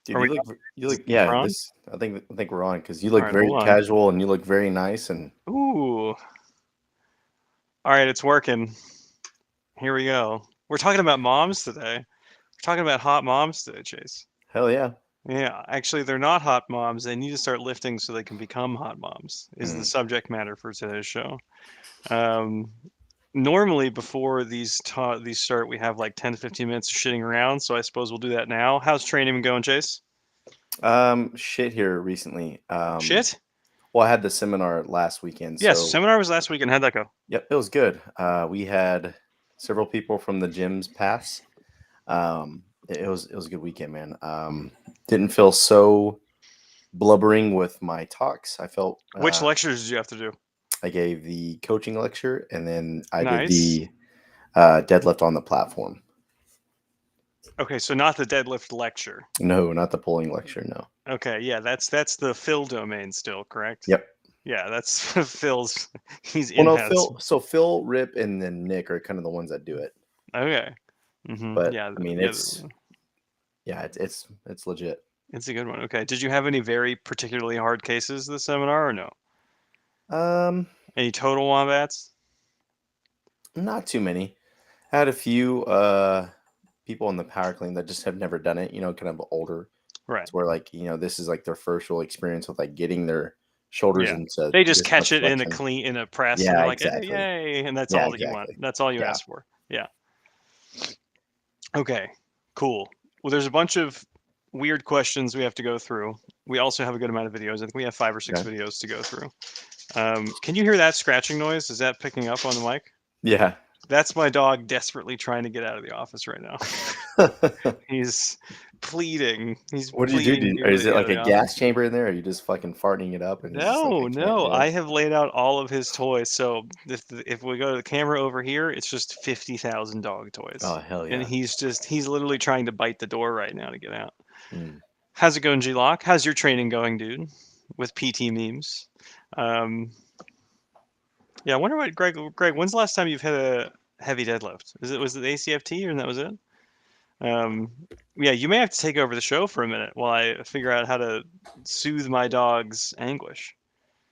Dude, Are we you is look it yeah, we're on? this I think we're on because you All look right, very hold on. casual and you look very nice and Ooh. All right, it's working. Here we go. We're talking about moms today. We're talking about hot moms today, Chase. hell yeah. Yeah, actually, they're not hot moms. They need to start lifting so they can become hot moms, is the Mm, subject matter for today's show. Um, Normally, before these start, we have like 10 to 15 minutes of shitting around, so I suppose we'll do that now. How's training been going, Chase? shit here recently. Shit? Well, I had the seminar last weekend, Yes, so seminar was last weekend. How'd that go? yep, it was good. We had several people from the gyms pass. It was a good weekend, man. Didn't feel so blubbering with my talks. I felt Which lectures did you have to do? I gave the coaching lecture and then I did Nice. the deadlift on the platform. Okay, so not the deadlift lecture. No, not the pulling lecture. No. Okay, yeah, that's the Phil domain still, correct? Yep. Yeah, that's Phil's. He's Well, no, in-house. Phil, Rip, and then Nick are kind of the ones that do it. Okay. But Yeah, I mean, yeah, it's legit. it's a good one. Okay. Did you have any very particularly hard cases this seminar or no? Um, Any total wombats? Not too many. I had a few people in the power clean that just have never done it. You know, kind of older. Right. It's where like this is like their first real experience with like getting their shoulders Yeah. into They just this much catch it in a flexion. clean in a press and they're Yeah, like, "Hey, exactly. yay!" And that's Yeah, all that you want. exactly. That's all you Yeah. ask for. Yeah. Okay. Cool. Well, there's a bunch of weird questions we have to go through. We also have a good amount of videos. I think we have 5 or 6 Okay. videos to go through. Can you hear that scratching noise? Is that picking up on the mic? Yeah. That's my dog desperately trying to get out of the office right now. He's pleading. He's What do you do? pleading Or dearly is to it get out like of a the office. gas chamber in there? Or are you just fucking farting it up and he's just like, No, I can't no. do it? I have laid out all of his toys. So if we go to the camera over here, it's just 50,000 dog toys. Oh, hell And yeah. he's literally trying to bite the door right now to get out. Mm. How's it going, G-Lock? How's your training going, dude? With PT memes. Um, yeah, I wonder what Greg, when's the last time you've hit a heavy deadlift? Was it the ACFT or that was it? Um, yeah, you may have to take over the show for a minute while I figure out how to soothe my dog's anguish.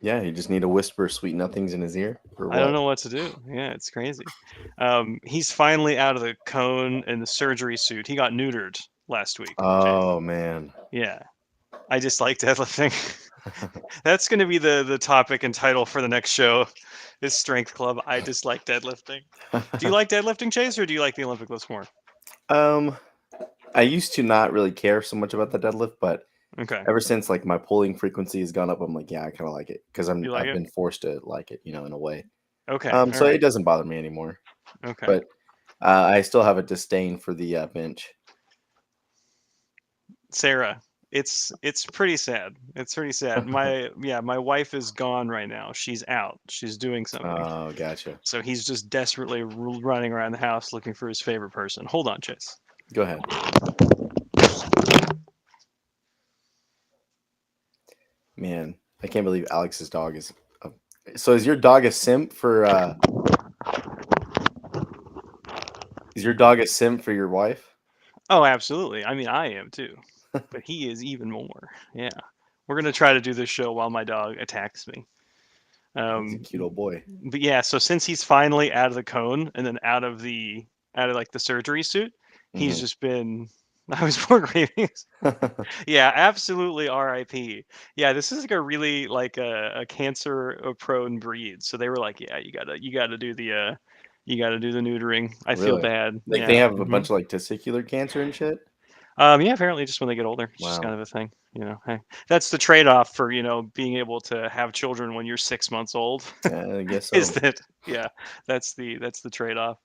Yeah, you just need to whisper sweet nothings in his ear or I don't what? know what to do. Yeah, it's crazy. He's finally out of the cone and the surgery suit. He got neutered last week, Chase. Oh man. Yeah, I just like deadlifting. That's going to be the topic and title for the next show. Is Strength Club. I dislike deadlifting. Do you like deadlifting, Chase, or do you like the Olympic lifts more? um, I used to not really care so much about the deadlift, but Okay, ever since like my pulling frequency has gone up, I'm like, yeah, I kind of like it because you like I've it? been forced to like it, in a way. Okay, all So it right. doesn't bother me anymore. Okay. But I still have a disdain for the bench. Sarah, it's pretty sad. It's pretty sad. My wife is gone right now. She's out. She's doing something. Oh, gotcha. So he's just desperately running around the house looking for his favorite person. Hold on, Chase. Go ahead. Man, I can't believe Alex's dog is. So is your dog a simp for? Is your dog a simp for your wife? Oh, absolutely. I mean, I am too, but he is even more. Yeah, we're gonna try to do this show while my dog attacks me. He's a Um, cute old boy. but yeah, so since he's finally out of the cone and then out of like the surgery suit, he's Hmm. just been. I was poor cravings. Yeah, absolutely RIP. Yeah, this is like a really like a cancer prone breed. So they were like, yeah, you gotta do the neutering. I feel Really? bad. Like they Yeah. have a bunch of like testicular cancer and shit. Yeah, apparently just when they get older, it's just kind Wow. of a thing. Hey, that's the trade-off for, being able to have children when you're 6 months old. I guess Is so. that yeah, that's the trade-off.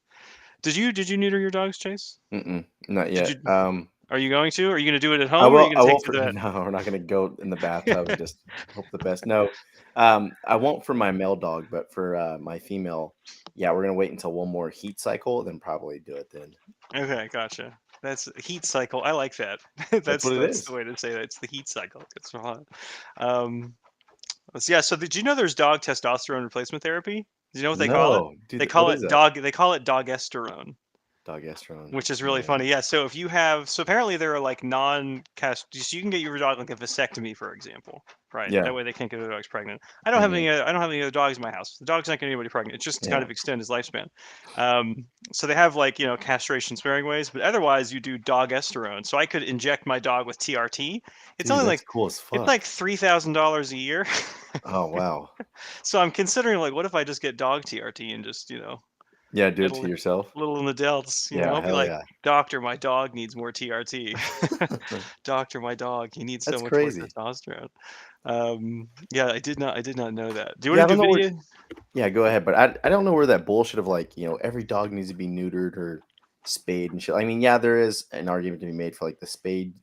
Did you neuter your dogs, Chase? Mm-mm, not Did yet. you Are you going to? Are you gonna do it at I home or are you will. gonna I take will. it to For the no, we're not gonna go in the bathtub and vet? just hope the best. No, I won't for my male dog, but for my female, yeah, we're gonna wait until one more heat cycle, then probably do it then. Okay, gotcha. That's heat cycle. I like that. That's that's what it that's the is. way to say that. It's the heat cycle. It's hot. Um, yeah. So did you know there's dog testosterone replacement therapy? Do you know what they call it? No, dude, what is that? They call it dogesterone. Dogesterone. which is really Man. funny. Yeah. So if you have, so apparently there are like non-cast, so you can get your dog like a vasectomy, for example, right? Yeah. That way they can't get their dogs pregnant. I don't have any. I don't have any other dogs in my house. The dog's not getting anybody pregnant. It's just to kind Yeah. of extend his lifespan. So they have like castration sparing ways, but otherwise you do dogesterone. So I could inject my dog with TRT. It's Dude, only that's like cool as it's fuck. like $3,000 a year. Oh wow. So I'm considering like, what if I just get dog TRT and just Yeah, do it to little yourself. little in the delts, Yeah, I'll be hell like, yeah. doctor, my dog needs more TRT. Doctor, my dog, he needs so That's much more crazy. testosterone. Yeah, I did not know that. Do you Yeah, I want to don't know do where. video? Yeah, go ahead. But I don't know where that bullshit of like, every dog needs to be neutered or spayed and shit. I mean, yeah, there is an argument to be made for like the spayed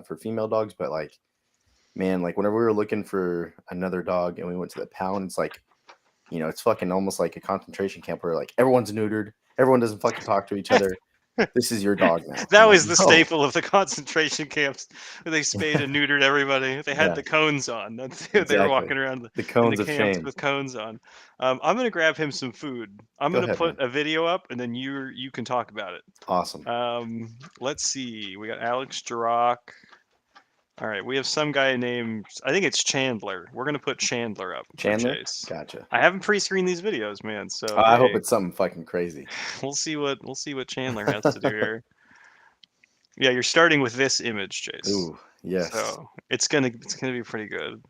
for female dogs, but like, man, like whenever we were looking for another dog and we went to the pound, it's like, it's fucking almost like a concentration camp where like everyone's neutered, everyone doesn't fucking talk to each other. This is your dog now. That I'm like, was the no. staple of the concentration camps. Where they spayed and neutered everybody. They had Yeah, the cones on. They were exactly. walking around The in cones the of camps shame. with cones on. I'm gonna grab him some food. I'm Go gonna ahead, put man. a video up, and then you can talk about it. Awesome. Let's see. We got Alex Jarrock. All right, we have some guy named, I think it's Chandler. We're gonna put Chandler up for Chandler? Chase. Gotcha. I haven't pre-screened these videos, man. So I hope hey, it's something fucking crazy. we'll see what Chandler has to do here. Yeah, you're starting with this image, Chase. Ooh, yes. So it's gonna be pretty good.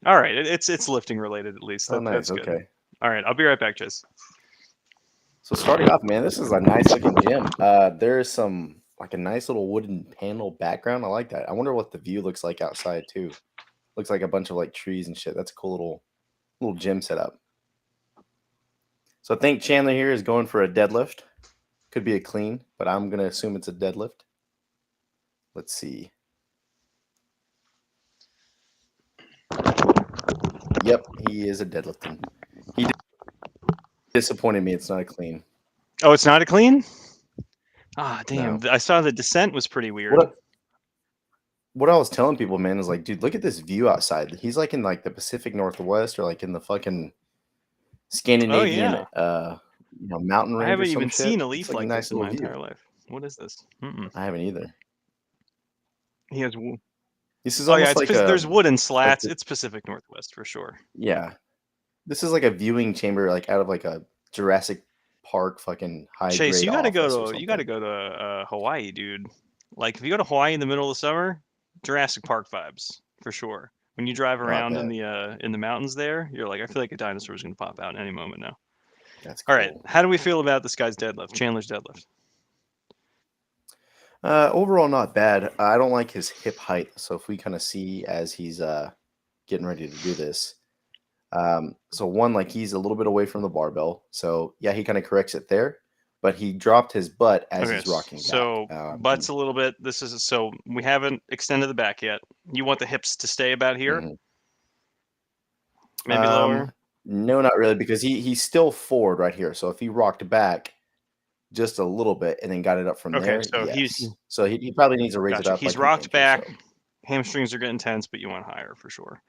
All right, it's lifting related at least. Oh, nice. That's good. Okay. All right, I'll be right back, Chase. So starting off, man, this is a nice looking gym. There is some like a nice little wooden panel background. I like that. I wonder what the view looks like outside too. Looks like a bunch of like trees and shit. That's a cool little gym setup. So I think Chandler here is going for a deadlift. Could be a clean, but I'm gonna assume it's a deadlift. Let's see. Yep, he is a deadlifting. He disappointed me. It's not a clean. Oh, it's not a clean? Ah, damn. No. I saw the descent was pretty weird. What I was telling people, man, is like, dude, look at this view outside. He's like in like the Pacific Northwest or like in the fucking Scandinavian mountain range. I haven't or some even shit. seen a It's leaf like like a nice this in my little view. entire life. What is this? I haven't either. He has. This is Oh yeah, almost like there's wooden slats. the- It's Pacific Northwest for sure. yeah. This is like a viewing chamber, like out of like a Jurassic Park fucking high Chase, grade. you gotta go office or to Hawaii, dude. Like if you go to Hawaii in the middle of the summer, Jurassic Park vibes for sure. When you drive around in the mountains there, you're like, I feel like a dinosaur is gonna pop out any moment now. That's cool. All right, how do we feel about this guy's deadlift, Chandler's deadlift? Overall, not bad. I don't like his hip height. So if we kind of see as he's getting ready to do this, so one, like he's a little bit away from the barbell. So yeah, he kind of corrects it there, but he dropped his butt as he's rocking back. So butt's a little bit. So we haven't extended the back yet. You want the hips to stay about here? Mhm. Maybe lower? No, not really, because he's still forward right here. So if he rocked back just a little bit and then got it up from there, so yes. So he probably needs to raise it up. He's like an rocked inch or back. so. Hamstrings are getting tense, but you want higher for sure.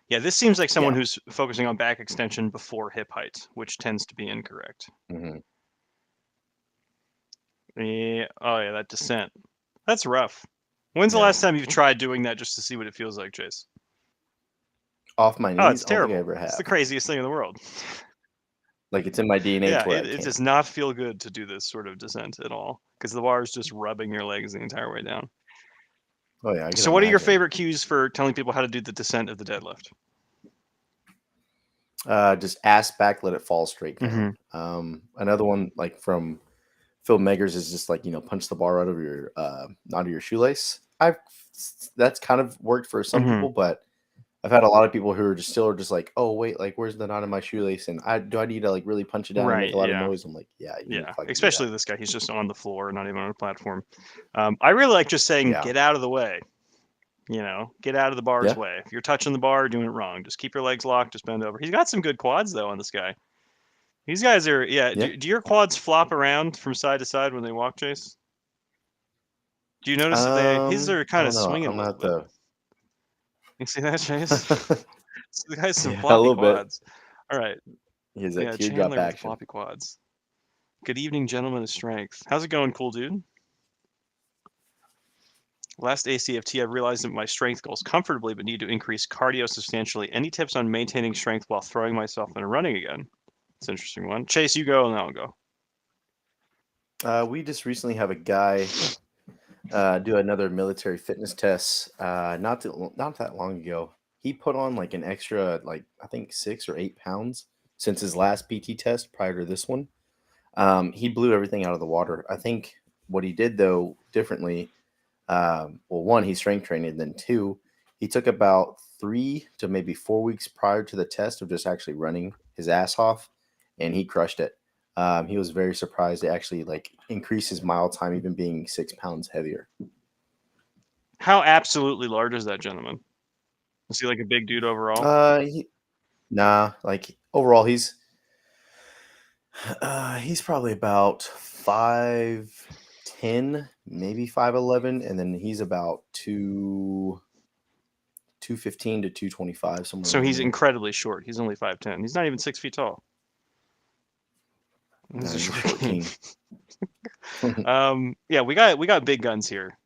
Yeah, this seems like someone who's focusing on back extension before hip height, which tends to be incorrect. Mm-hmm. Yeah. Oh yeah, that descent. That's rough. When's the last time you've tried doing that just to see what it feels like, Chase? Off my knees? Oh, it's I don't think terrible. I ever have. It's the craziest thing in the world. Like it's in my DNA. Yeah, it does not feel good to do this sort of descent at all because the bar is just rubbing your legs the entire way down. Oh yeah. So what are your favorite cues for telling people how to do the descent of the deadlift? Just ass back, let it fall straight down. Another one like from Phil Meggers is just like, punch the bar out of your out of your shoelace. That's kind of worked for some people, but I've had a lot of people who are just like, oh wait, like where's the knot in my shoelace? And do I need to like really punch it down and make a lot of noise? I'm like, yeah. Especially this guy, he's just on the floor, not even on a platform. I really like just saying, get out of the way. Get out of the bar's way. If you're touching the bar, doing it wrong. Just keep your legs locked. Just bend over. He's got some good quads though on this guy. These guys are, Do your quads flop around from side to side when they walk, Chase? Do you notice that his are kind of swinging a little bit? You see that, Chase? So the guy's some floppy quads. All right. He's a Chandler with floppy quads. Good evening, gentlemen of strength. How's it going, cool dude? Last ACFT, I've realized that my strength goals comfortably, but need to increase cardio substantially. Any tips on maintaining strength while throwing myself into running again? It's an interesting one. Chase, you go, and then I'll go. We just recently have a guy do another military fitness test. Not that long ago. He put on like an extra, like I think 6 or 8 pounds since his last PT test prior to this one. He blew everything out of the water. I think what he did though differently. Well, one, he strength trained, and then two, he took about 3 to maybe 4 weeks prior to the test of just actually running his ass off, and he crushed it. He was very surprised to actually like increase his mile time, even being 6 pounds heavier. How absolutely large is that gentleman? Is he like a big dude overall? Like overall, he's probably about 5'10", maybe 5'11", and then he's about 215 to 225 somewhere. So around he's there. incredibly short. He's only 5'10". He's not even 6 feet tall. He's a He's short 14. Yeah, we got big guns here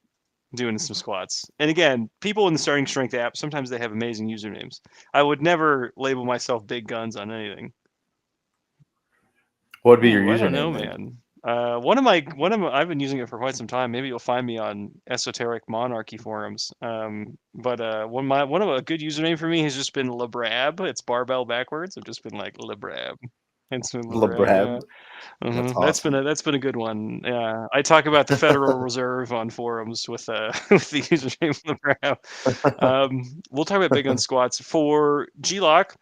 doing some squats. And again, people in the Starting Strength app, sometimes they have amazing usernames. I would never label myself big guns on anything. What would be your Ooh, I don't know, username, man. I've been using it for quite some time. Maybe you'll find me on esoteric monarchy forums. But one of a good username for me has just been Labrab. It's barbell backwards. I've just been like Labrab. It's been Labrab, yeah. LeBrab? That's That's awesome. been a good one. Yeah, I talk about the Federal Reserve on forums with with the username Labrab. We'll talk about big gun squats for G-Lock.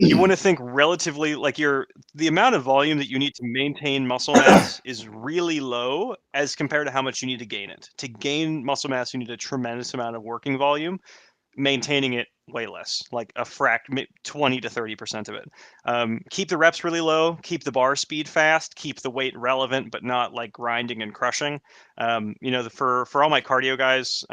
You want to think relatively like the amount of volume that you need to maintain muscle mass is really low as compared to how much you need to gain it. To gain muscle mass, you need a tremendous amount of working volume. Maintaining it way less, like 20 to 30% of it. Keep the reps really low, keep the bar speed fast, keep the weight relevant, but not like grinding and crushing. For all my cardio guys,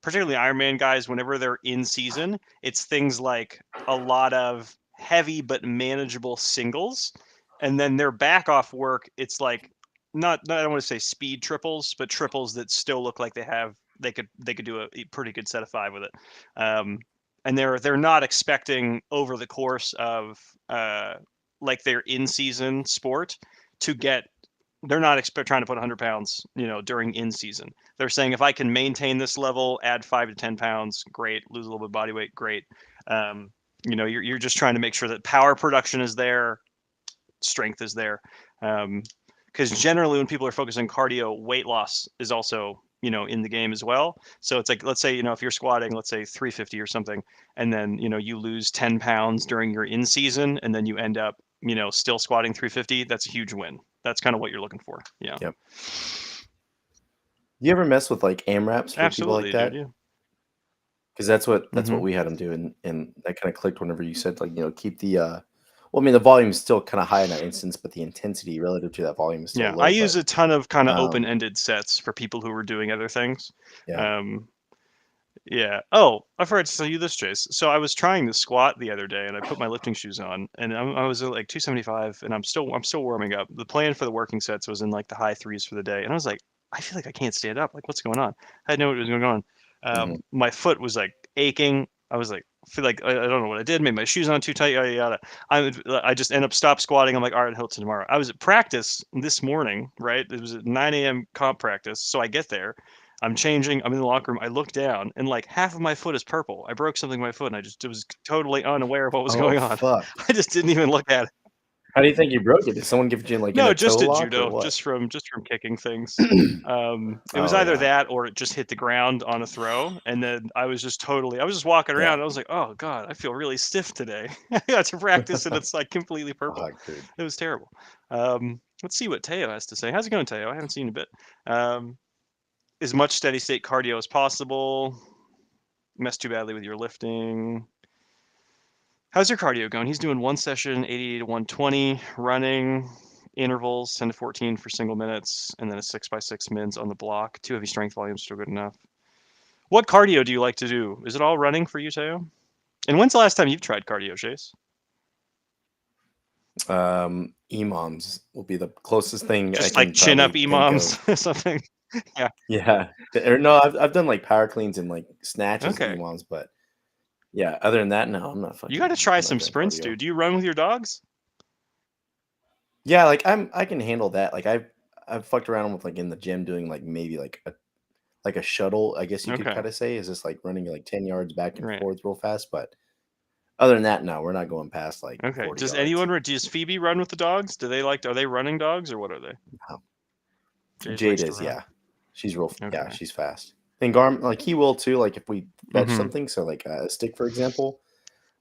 particularly Ironman guys, whenever they're in season, it's things like a lot of heavy but manageable singles, and then their back off work. It's like not I don't want to say speed triples, but triples that still look like they could do a pretty good set of 5 with it. And they're not expecting over the course of like their in season sport to get. They're not trying to put 100 pounds, during in season. They're saying if I can maintain this level, add 5 to 10 pounds, great. Lose a little bit of body weight, great. You're just trying to make sure that power production is there, strength is there. Because generally when people are focusing cardio, weight loss is also in the game as well. So it's like, let's say if you're squatting, let's say 350 or something, and then you lose 10 pounds during your in season, and then you end up still squatting 350. That's a huge win. That's kind of what you're looking for. Yeah. Yep. You ever mess with like AMRAPs for people Absolutely, like that? dude. Yeah. Because that's what Mhm. we had him do, and that kind of clicked whenever you said like keep the well, I mean the volume is still kind of high in that instance, but the intensity relative to that volume is still Yeah, I low. use But a ton of kind of um, open-ended sets for people who are doing other things. yeah, Um, Yeah. Oh, I forgot to tell you this, Chase. So I was trying to squat the other day, and I put my lifting shoes on, and I was at like 275, and I'm still warming up. The plan for the working sets was in like the high threes for the day, and I was like, I feel like I can't stand up. Like, what's going on? I had no idea what was going on. mhm. My foot was like aching. I was like, feel like I don't know what I did. Maybe my shoes on too tight. Yada yada. I just end up stop squatting. I'm like, all right, I'll till tomorrow. I was at practice this morning, right? It was at 9 a.m. comp practice. So I get there. I'm changing. I'm in the locker room. I look down, and like half of my foot is purple. I broke something in my foot, and I just was totally unaware of what was Oh going on. fuck! I just didn't even look at it. How do you think you broke it? Did someone give you like in No, a toe just a lock or judo, what? just from kicking things. It was Oh either yeah, that or it just hit the ground on a throw, and then I was just walking around. yeah. And I was like, oh god, I feel really stiff today. I got to practice, and it's like completely purple. Fuck, dude. It was terrible. Let's see what Teo has to say. How's it going, Teo? I haven't seen you in a bit. As much steady state cardio as possible. Messed too badly with your lifting. How's your cardio going? He's doing one session, 80 to 120, running, intervals, 10 to 14 for single minutes, and then a 6x6 mins on the block. 2 heavy strength volumes, still good enough. What cardio do you like to do? Is it all running for you, Teo? And when's the last time you've tried cardio, Chase? EMOMs will be the closest thing I Just like can chin up probably think of. EMOMs or something. Yeah. Yeah, or no, I've done like power cleans and like snatches Okay. EMOMs, but yeah, other than that, no, You got to try I'm not some doing sprints, cardio. dude. Do you run with your dogs? Yeah, like I can handle that. Like I've fucked around with like in the gym doing like maybe like a shuttle, I guess you could Okay. kind of say, is just like running like 10 yards back and Right. forth real fast. But other than that, no, we're not going past like Okay. 40 Does yards. does Phoebe run with the dogs? Do they are they running dogs or what are they? No. Jade Jade likes to is, run. yeah. She's real, yeah, Okay. she's fast. And Garm, like he will too, like if we fetch Hmm. something, so like a stick, for example.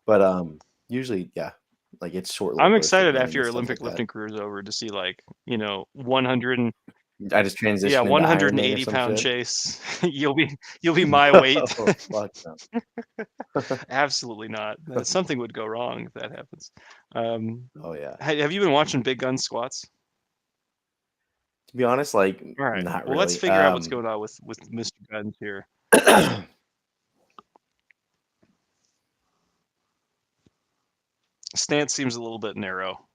But usually, yeah, like it's short little I'm bursts of excited after running and your stuff Olympic like that. lifting career is over to see like, 100 I just yeah, transitioned into Iron Man or 180 some pound shit. chase. You'll be my weight. No, fuck no. Absolutely not. Something would go wrong if that happens. Um, Oh yeah. have you been watching Big Gun squats? To be honest, like All right. not Well, let's really. figure out what's going on with Mr. Guns here. Stance seems a little bit narrow.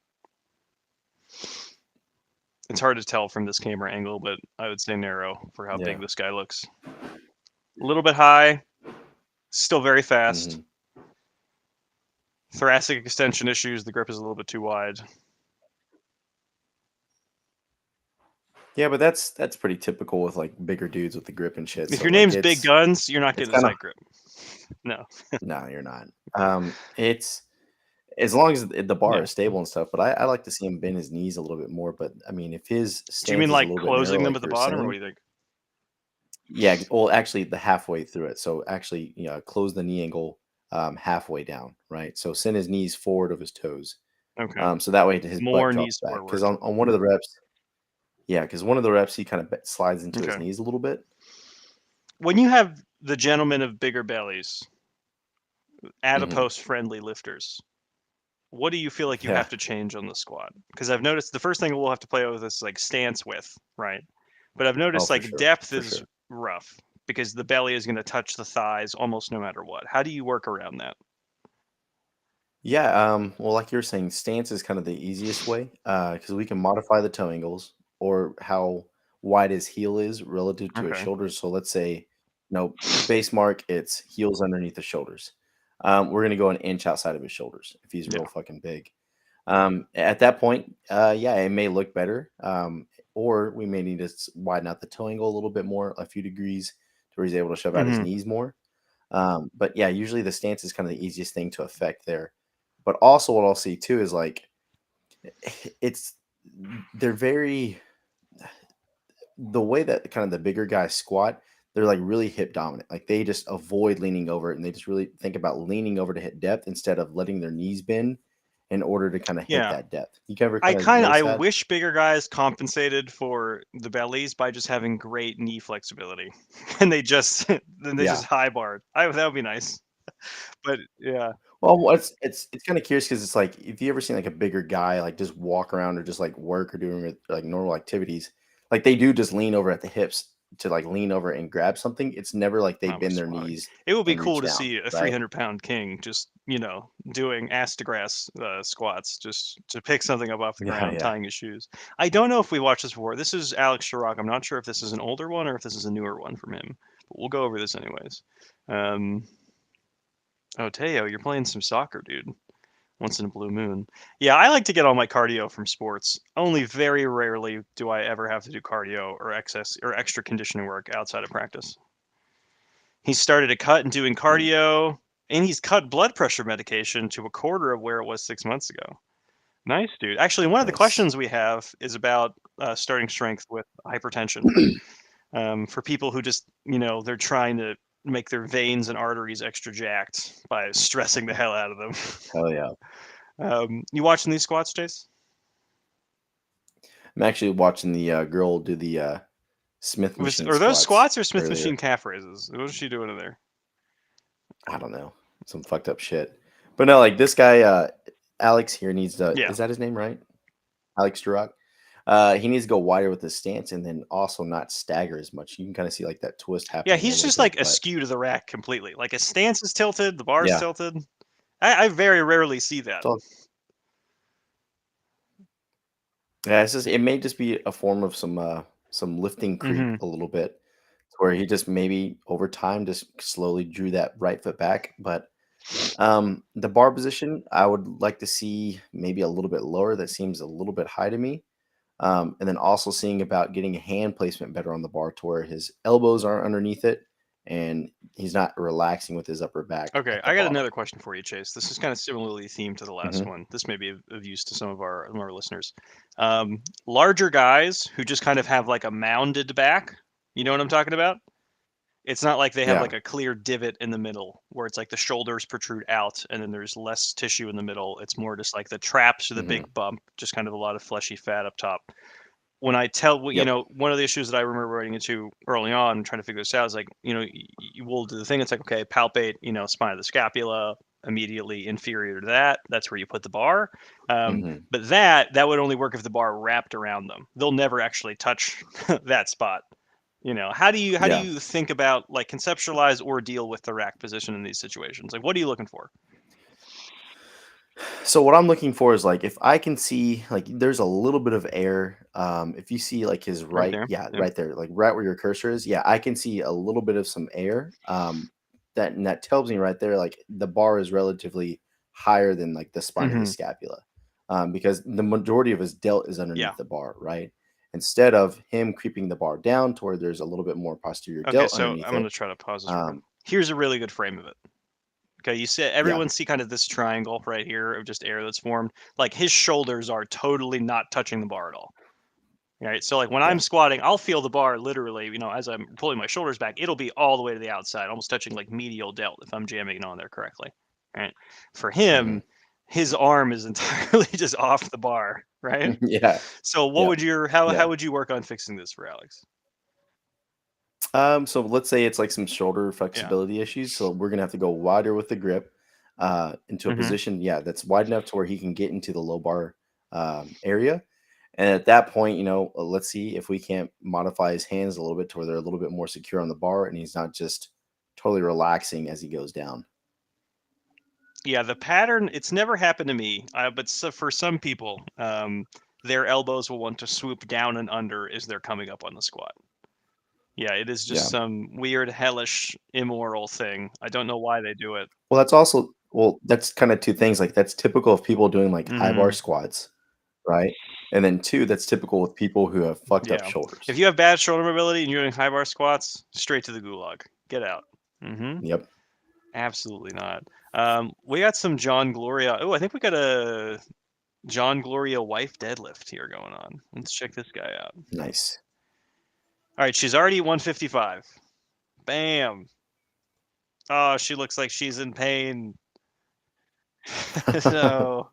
It's hard to tell from this camera angle, but I would say narrow for how Yeah. big this guy looks. A little bit high, still very fast. Mhm. Thoracic extension issues. The grip is a little bit too wide. Yeah, but that's pretty typical with like bigger dudes with the grip and shit. If So your like name's Big it's Guns, you're not it's getting a kind of tight grip. No. no, you're not. It's as long as the bar Yeah. is stable and stuff. But I like to see him bend his knees a little bit more. But I mean, if his Do you mean stance is a like little bit narrow, closing them like at the you're bottom, or what saying, do you think? yeah. Well, actually, the halfway through it. So actually, close the knee angle halfway down, right? So send his knees forward of his toes. Okay. So that way his butt More drops knees back. Because forward. on one of the reps, yeah, because one of the reps he kind of slides into his Okay. knees a little bit. When you have the gentlemen of bigger bellies, Hmm. adipose friendly lifters, what do you feel like you Yeah. have to change on the squat? Because I've noticed the first thing we'll have to play with is like stance width, right? But I've Oh, noticed for like sure, depth for is sure. rough because the belly is going to touch the thighs almost no matter what. How do you work around that? Yeah, well, like you're saying, stance is kind of the easiest way because we can modify the toe angles or how wide his heel is relative to his Okay. shoulders. So let's say, base mark, it's heels underneath the shoulders. We're gonna go an inch outside of his shoulders if he's Yeah. real fucking big. At that point, yeah, it may look better, or we may need to widen out the toe angle a little bit more, a few degrees, to where he's able to shove out his Hmm. knees more. But yeah, usually the stance is kind of the easiest thing to affect there. But also, what I'll see too is like it's they're very the way that kind of the bigger guys squat, they're like really hip dominant. Like they just avoid leaning over and they just really think about leaning over to hit depth instead of letting their knees bend in order to kind of hit Yeah. that depth. You ever kind of I notice that? wish bigger guys compensated for the bellies by just having great knee flexibility, and they just then they Yeah. just high barred. That would be nice, but yeah, Well, it's kind of curious because it's like if you ever seen like a bigger guy like just walk around or just like work or doing like normal activities, like they do just lean over at the hips to like lean over and grab something. It's never like they I was bend their squatting. knees It would be and cool reach to down, see a right? 300-pound king just doing ass to grass squats, just to pick something up off the Yeah, ground, yeah. tying his shoes. I don't know if we watched this before. This is Alex Chirac. I'm not sure if this is an older one or if this is a newer one from him, but we'll go over this anyways. Um, oh, Teo, you're playing some soccer, dude. Once in a blue moon. Yeah, I like to get all my cardio from sports. Only very rarely do I ever have to do cardio or excess or extra conditioning work outside of practice. He started a cut and doing Mm, cardio, and he's cut blood pressure medication to a quarter of where it was 6 months ago. Nice, dude. Actually, one of the nice. questions we have is about starting strength with hypertension. For people who just, they're trying to make their veins and arteries extra jacked by stressing the hell out of them. Hell yeah. You watching these squats, Chase? I'm actually watching the girl do the Smith machine Are those squats squats or Smith earlier. machine calf raises? What is she doing in there? I don't know, some fucked up shit. But no, like this guy, Alex here needs to. Yeah. Is that his name, right? Alex Durock. He needs to go wider with his stance and then also not stagger as much. You can kind of see like that twist Yeah, happening a he's little just bit, like but askew to the rack completely. Like his stance is tilted, the bar's yeah, tilted. I very rarely see that. it's all Yeah, it's just it may just be a form of some lifting creep Mm-hmm. a little bit, where he just maybe over time just slowly drew that right foot back. But the bar position, I would like to see maybe a little bit lower. That seems a little bit high to me. And then also seeing about getting a hand placement better on the bar to where his elbows aren't underneath it and he's not relaxing with his upper back Okay, at the I got bar. another question for you, Chase. This is kind of similarly themed to the last Hmm. one. This may be of use to some of our listeners. Larger guys who just kind of have like a mounded back. You know what I'm talking about? It's not like they have Yeah. like a clear divot in the middle where it's like the shoulders protrude out and then there's less tissue in the middle. It's more just like the traps or the Hmm. big bump, just kind of a lot of fleshy fat up top. When I tell, Yep. one of the issues that I remember running into early on, trying to figure this out, is like, you will do the thing. It's like, okay, palpate, spine of the scapula, immediately inferior to that. That's where you put the bar. Hmm. But that would only work if the bar wrapped around them. They'll never actually touch that spot. How do Yeah. you think about like conceptualize or deal with the rack position in these situations? Like, what are you looking for? So what I'm looking for is like if I can see like there's a little bit of air. If you see like his Right right, there. yeah, Yeah. right there, like right where your cursor is, yeah, I can see a little bit of some air. That tells me right there like the bar is relatively higher than like the spine of Hmm. his scapula, because the majority of his delt is Yeah. underneath the bar, right? Instead of him creeping the bar down to where there's a little bit more posterior Okay, delt so underneath I'm gonna it. try to pause this real quick. Um, Here's a really good frame of it. Okay, you see yeah, everyone see kind of this triangle right here of just air that's formed. Like his shoulders are totally not touching the bar at all. Right. So like when I'm yeah, squatting, I'll feel the bar literally, as I'm pulling my shoulders back, it'll be all the way to the outside, almost touching like medial delt if I'm jamming it on there correctly. Right. For hmm. him, his arm is entirely just off the bar. Right. Yeah, So what yeah, would how yeah. would you work on fixing this for Alex? So let's say it's like some shoulder Yeah. flexibility issues. So we're gonna have to go wider with the grip into a Hmm. position, yeah, that's wide enough to where he can get into the low bar area. And at that point, let's see if we can't modify his hands a little bit to where they're a little bit more secure on the bar, and he's not just totally relaxing as he goes down. Yeah, the pattern, it's never happened to me, but for some people, their elbows will want to swoop down and under as they're coming up on the squat. Yeah, it is just Yeah. some weird, hellish, immoral thing. I don't know why they do it. That's kind of two things. Like that's typical of people doing like high bar Hmm. squats, right? And then two, that's typical with people who have fucked up Yeah. If shoulders. you have bad shoulder mobility and you're doing high bar squats, straight to the gulag. Get out. Hmm. Yep. Absolutely not. We got some John Gloria. Oh, I think we got a John Gloria wife deadlift here going on. Let's check this guy out. Nice. All right, she's already 155. Bam. Oh, she looks like she's in pain. So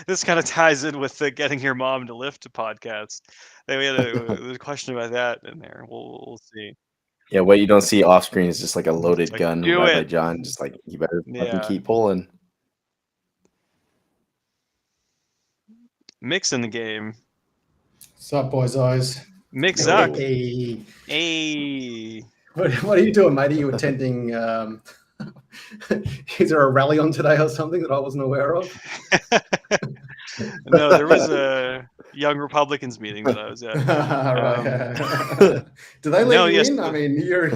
this kind of ties in with the getting your mom to lift podcast. We had a question about that in there. We'll see. Yeah, what you don't see off screen is just like a It's loaded like, gun do right by it. John. Just like you better fucking Yeah. keep pulling. Mix in the game. What's up, boys? Eyes. Mix Zuck. Yo. Hey, Hey. what are you doing, mate? Are you attending? Is there a rally on today or something that I wasn't aware of? No, there was a Young Republicans meeting that I was at. Right. Do they let No, you yes. in? I mean, you're.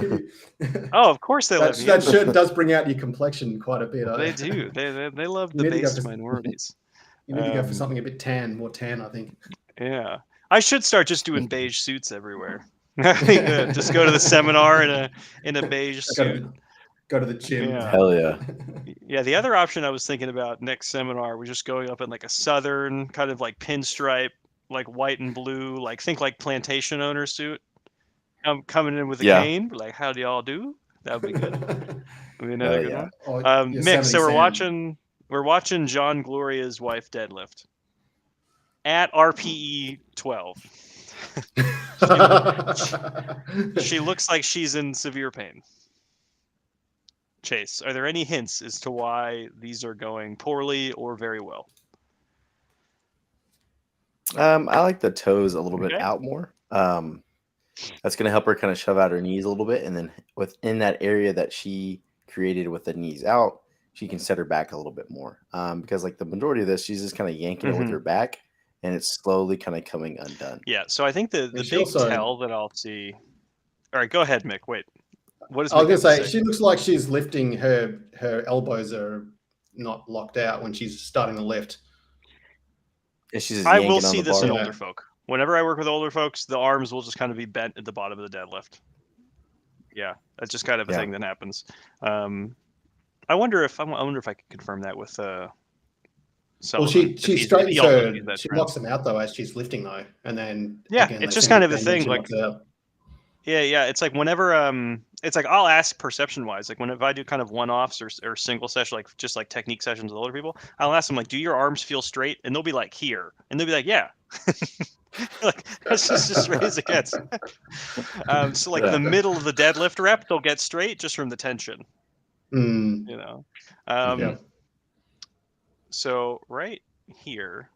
Oh, of course they let me that in. shirt does bring out your complexion quite a bit. They do. They love You the need to go based for- minorities. You need to go for something a bit more tan, I think. Yeah, I should start just doing beige suits everywhere. Just go to the seminar in a beige suit. Go to the gym. Yeah. Hell yeah. Yeah, the other option I was thinking about next seminar was just going up in like a southern kind of like pinstripe, like white and blue, like think like plantation owner suit. Coming in with a Yeah. cane, like how do y'all do? That would be good. Would be another Hell good yeah. one. Oh, Mick, so Yosemite we're watching John Gloria's wife deadlift at RPE 12. Sam. She looks like she's in severe pain. Chase, are there any hints as to why these are going poorly or very well? I like the toes a little bit Okay. out more. That's gonna help her kind of shove out her knees a little bit, and then within that area that she created with the knees out, she can set her back a little bit more. Because like the majority of this, she's just kind of yanking it with Mhm. her back, and it's slowly kind of coming undone. Yeah. So I think the And big she also- tell that I'll see. All right, go ahead, Mick. Wait. What is I was Mick gonna have to say she looks like she's lifting her elbows are not locked out when she's starting to lift. And she's just I yanking will on see the this bar. in Yeah. older folk. Whenever I work with older folks, the arms will just kind of be bent at the bottom of the deadlift. Yeah, that's just kind of a Yeah. thing that happens. I wonder if I can confirm that with some Well, of them. she If straightens he also her. sees that She trend. locks them out though as she's lifting though, and then Yeah, again, it's they just sink kind of a again when thing, she like- locks it out. Yeah. It's like whenever it's like I'll ask perception wise, like whenever I do kind of one offs or single session, like just like technique sessions with older people, I'll ask them like, "Do your arms feel straight?" And they'll be like, "Here," and they'll be like, "Yeah." Like that's just as straight as it gets. So like Yeah. the middle of the deadlift rep, they'll get straight just from the tension. Mm, You know. yeah. So right here.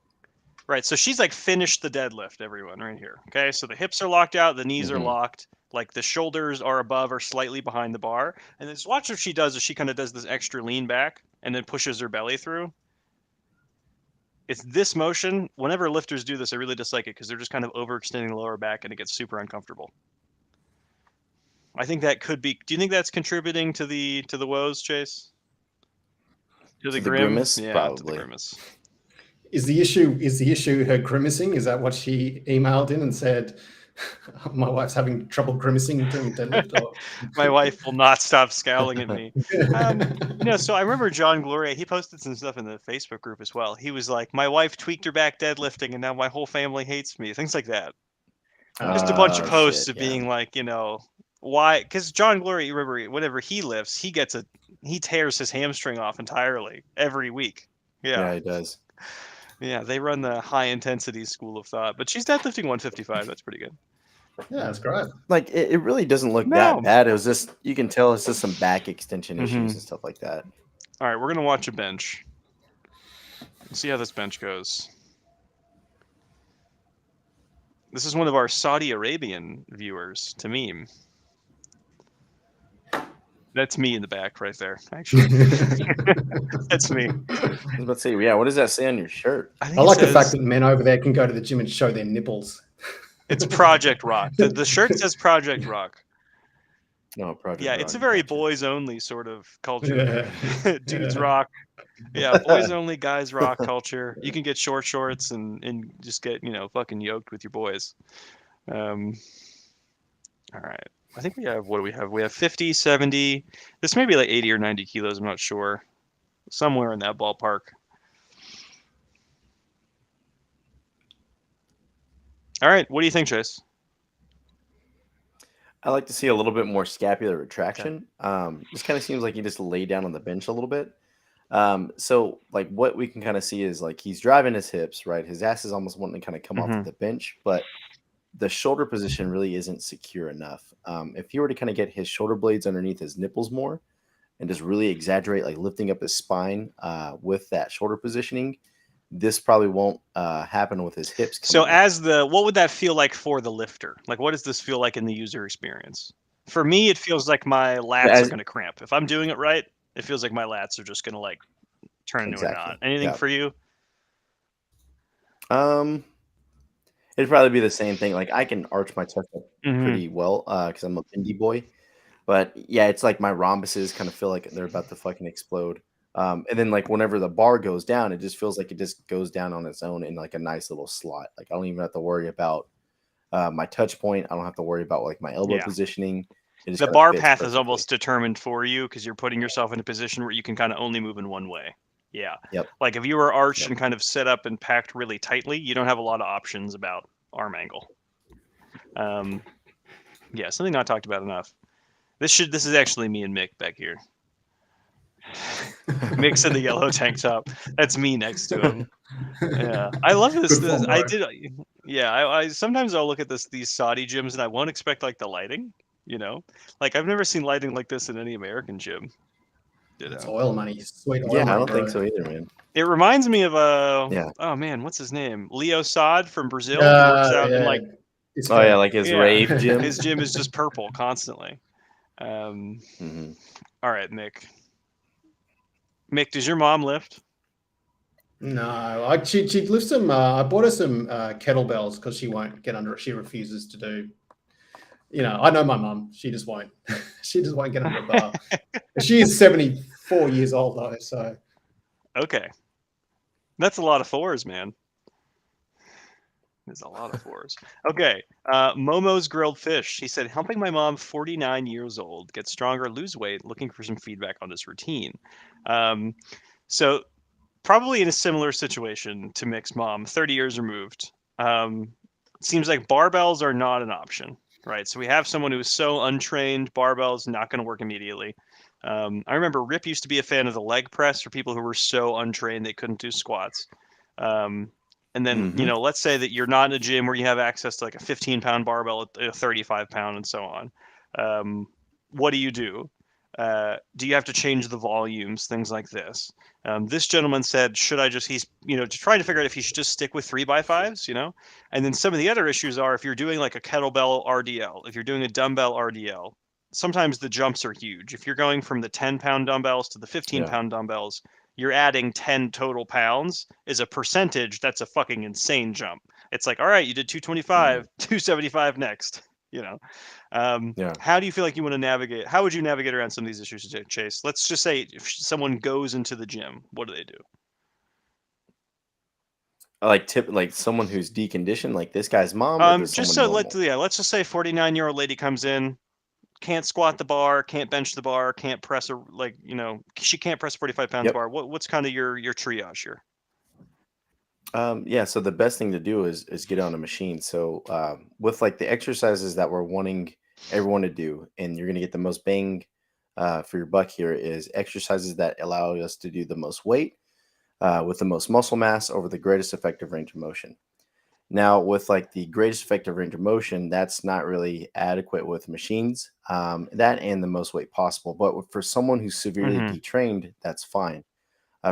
Right, so she's like finished the deadlift, everyone, right here. Okay, so the hips are locked out, the knees are Mhm. locked, like the shoulders are above or slightly behind the bar. And then just watch what she does is she kind of does this extra lean back and then pushes her belly through. It's this motion. Whenever lifters do this, I really dislike it because they're just kind of overextending the lower back and it gets super uncomfortable. I think that could be. Do you think that's contributing to the woes, Chase? To the grimace? Yeah, to the Probably. grimace. Is the issue her grimacing? Is that what she emailed in and said? My wife's having trouble grimacing during deadlift. Or... My wife will not stop scowling at me. So I remember John Gloria, he posted some stuff in the Facebook group as well. He was like, my wife tweaked her back deadlifting and now my whole family hates me. Things like that. Just a bunch of Oh, posts shit, of yeah. being like, why? Because John Gloria, you remember, whenever he lifts, he tears his hamstring off entirely every week. Yeah, he does. Yeah, they run the high intensity school of thought. But she's deadlifting 155. That's pretty good. Yeah, that's great. Like it really doesn't look No. that bad. It was just you can tell it's just some back extension issues Mhm. and stuff like that. All right, we're going to watch a bench. Let's see how this bench goes. This is one of our Saudi Arabian viewers, Tamim. That's me in the back right there, actually. That's me. I was about to say, yeah, what does that say on your shirt? I, think I it like the says fact that men over there can go to the gym and show their nipples. it's Project Rock. The shirt says Project Rock. No, Project. Yeah, it's a Rock, very gotcha. boys only sort of culture. Yeah. Dudes rock. Yeah, boys only, guys rock culture. You can get shorts and just get, fucking yoked with your boys. All right. I think we have, what do we have? We have 50, 70. This may be like 80 or 90 kilos. I'm not sure. Somewhere in that ballpark. All right. What do you think, Chase? I like to see a little bit more scapular retraction. This kind of seems like he just lay down on the bench a little bit. So like what we can kind of see is like he's driving his hips, right? His ass is almost wanting to kind of come off Mhm. of the bench, but the shoulder position really isn't secure enough. If he were to kind of get his shoulder blades underneath his nipples more and just really exaggerate, like lifting up his spine with that shoulder positioning, this probably won't happen with his hips. So coming in. what would that feel like for the lifter? Like, what does this feel like in the user experience? For me, it feels like my lats are going to cramp. If I'm doing it right, it feels like my lats are just going to like turn into a knot. Anything for you? It'd probably be the same thing. Like I can arch my chest up Mhm. pretty well because I'm a bendy boy. But yeah, it's like my rhombuses kind of feel like they're about to fucking explode. And then like whenever the bar goes down, it just feels like it just goes down on its own in like a nice little slot. Like I don't even have to worry about my touch point. I don't have to worry about like my elbow Yeah. positioning. It just The kinda bar fits path is perfectly. almost determined for you because you're putting yourself in a position where you can kind of only move in one way. Yeah. Yep. Like if you were arched Yep. and kind of set up and packed really tightly, you don't have a lot of options about arm angle. Yeah, something not talked about enough. This is actually me and Mick back here. Mick's in the yellow tank top. That's me next to him. Yeah, I love this. Good form, I bro. did. Yeah, I sometimes I'll look at these Saudi gyms and I won't expect like the lighting. Like I've never seen lighting like this in any American gym. It's oil money. Sweet oil Yeah, money, I don't bro. think so either, man. It reminds me of Yeah. oh man, what's his name? Leo Saad from Brazil. He works out in like It's Oh yeah, like his Yeah. rave gym. his gym is just purple constantly. Mhm. All right, Mick. Mick, does your mom lift? No, she'd lift some. I bought her some kettlebells because she won't get under it. She refuses to do. I know my mum. She just won't. She just won't get under a bar. She is 74 years old though, so Okay. That's a lot of fours, man. There's a lot of fours. Okay. Momo's Grilled Fish. He said, helping my mom, 49 years old, get stronger, lose weight, looking for some feedback on this routine. So probably in a similar situation to Mick's mom, 30 years removed. Seems like barbells are not an option, right? So we have someone who is so untrained, barbells not going to work immediately. I remember Rip used to be a fan of the leg press for people who were so untrained they couldn't do squats. And then, Mhm. Let's say that you're not in a gym where you have access to like a 15-pound barbell, a 35-pound, and so on. What do you do? Do you have to change the volumes, things like this? This gentleman said, he's trying to figure out if he should just stick with 3x5s, And then some of the other issues are if you're doing like a kettlebell RDL, if you're doing a dumbbell RDL, sometimes the jumps are huge. If you're going from the 10-pound dumbbells to the 15-pound dumbbells, you're adding 10 total pounds is a percentage. That's a fucking insane jump. It's like, all right, you did 225, 275 next, Yeah. How do you feel like you want to navigate? How would you navigate around some of these issues, Chase? Let's just say if someone goes into the gym, what do they do? Like someone who's deconditioned, like this guy's mom, or just Just someone so normal? let's just say 49-year-old lady comes in, can't squat the bar, can't bench the bar, can't press she can't press 45 pounds Yep. bar. What's kind of your triage here? Yeah. So the best thing to do is get on a machine. So with like the exercises that we're wanting everyone to do, and you're gonna get the most bang for your buck here, is exercises that allow us to do the most weight with the most muscle mass over the greatest effective range of motion. Now, with like the greatest effective range of motion, that's not really adequate with machines. That and the most weight possible. But for someone who's severely Mm-hmm. detrained, that's fine.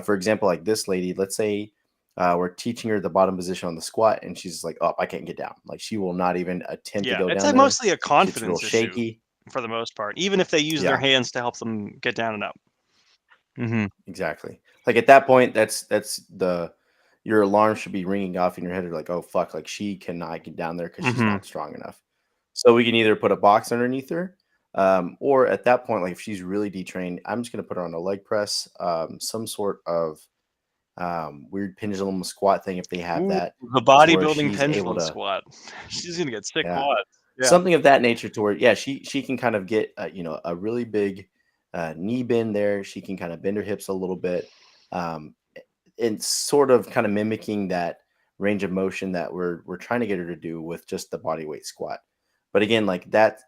For example, like this lady, let's say we're teaching her the bottom position on the squat, and she's like, "Oh, I can't get down." Like she will not even attempt to Yeah, go it's down like there. mostly a She gets real confidence issue shaky. for the most part, even if they use their Yeah, hands to help them get down and up. Mm-hmm. exactly. Like at that point, that's the your alarm should be ringing off in your head. You're like, "Oh fuck!" Like she cannot get down there because she's Mm-hmm. not strong enough. So we can either put a box underneath her, or at that point, like if she's really detrained, I'm just gonna put her on a leg press, some sort of weird pendulum squat thing if they have Ooh, that, the to where bodybuilding she's able pendulum to, squat. She's gonna get sick yeah, quads. Yeah. something of that nature, to where yeah, she can kind of get a really big knee bend there. She can kind of bend her hips a little bit, um, and sort of kind of mimicking that range of motion that we're trying to get her to do with just the body weight squat. But again, like that,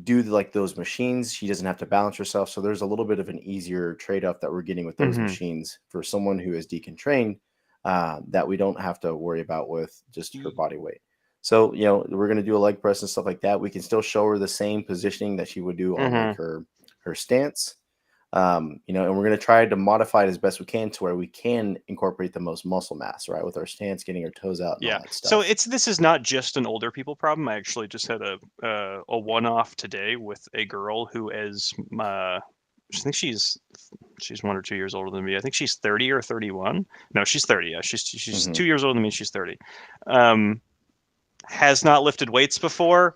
like those machines, she doesn't have to balance herself. So there's a little bit of an easier trade-off that we're getting with those Mm-hmm. machines for someone who is decontrained, that we don't have to worry about with just her body weight. So, we're going to do a leg press and stuff like that. We can still show her the same positioning that she would do on like Mm-hmm. her stance. And we're going to try to modify it as best we can to where we can incorporate the most muscle mass, right? With our stance, getting her toes out and all Yeah. that So stuff. this is not just an older people problem. I actually just had a one-off today with a girl who is I think she's 1 or 2 years older than me. I think she's 30 or 31. No, she's 30. Yeah, she's Hmm. 2 years older than me. She's 30. Has not lifted weights before,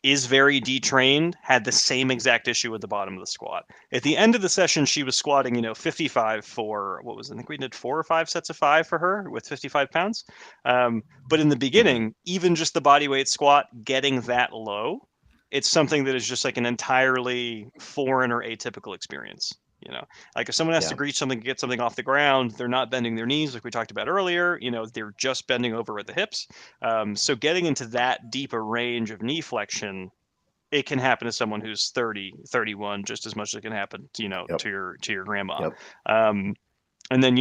is very detrained, had the same exact issue with the bottom of the squat. At the end of the session, she was squatting, 55 for what was, I think we did 4 or 5 sets of 5 for her with 55 pounds. But in the Hmm. beginning, even just the body weight squat, getting that low, it's something that is just like an entirely foreign or atypical experience. Like if someone has to Yeah. reach something, get something off the ground, they're not bending their knees like we talked about earlier. They're just bending over at the hips. So getting into that deep a range of knee flexion, it can happen to someone who's 30, 31, just as much as it can happen, Yep. to your grandma. Yep. And then,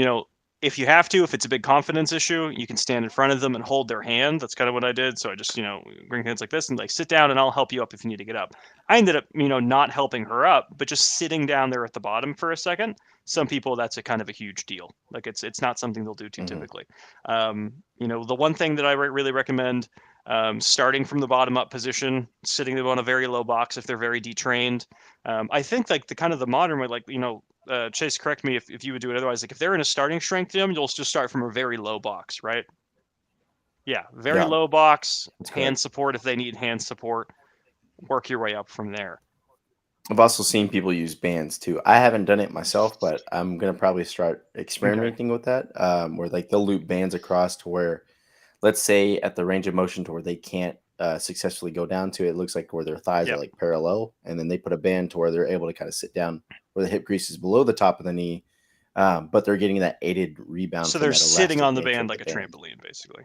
if you have to, if it's a big confidence issue, you can stand in front of them and hold their hand. That's kind of what I did. So I just, bring hands like this and like sit down and I'll help you up if you need to get up. I ended up, not helping her up, but just sitting down there at the bottom for a second. Some people, that's a kind of a huge deal. Like it's not something they'll do too Hmm. typically. The one thing that I really recommend, starting from the bottom up position, sitting them on a very low box if they're very detrained. I think like the kind of the modern way, like, Chase, correct me if you would do it otherwise. Like if they're in a starting strength gym, you'll just start from a very low box, right? Yeah, very Yeah, low box, that's hand correct. support if they need hand support. Work your way up from there. I've also seen people use bands too. I haven't done it myself, but I'm gonna probably start experimenting with that. Where like they'll loop bands across to where, let's say, at the range of motion to where they can't successfully go down to, it looks like where their thighs Yep. are like parallel, and then they put a band to where they're able to kind of sit down where the hip crease is below the top of the knee, but they're getting that aided rebound. So from they're that sitting on the elastic nature band of like a band. trampoline, basically.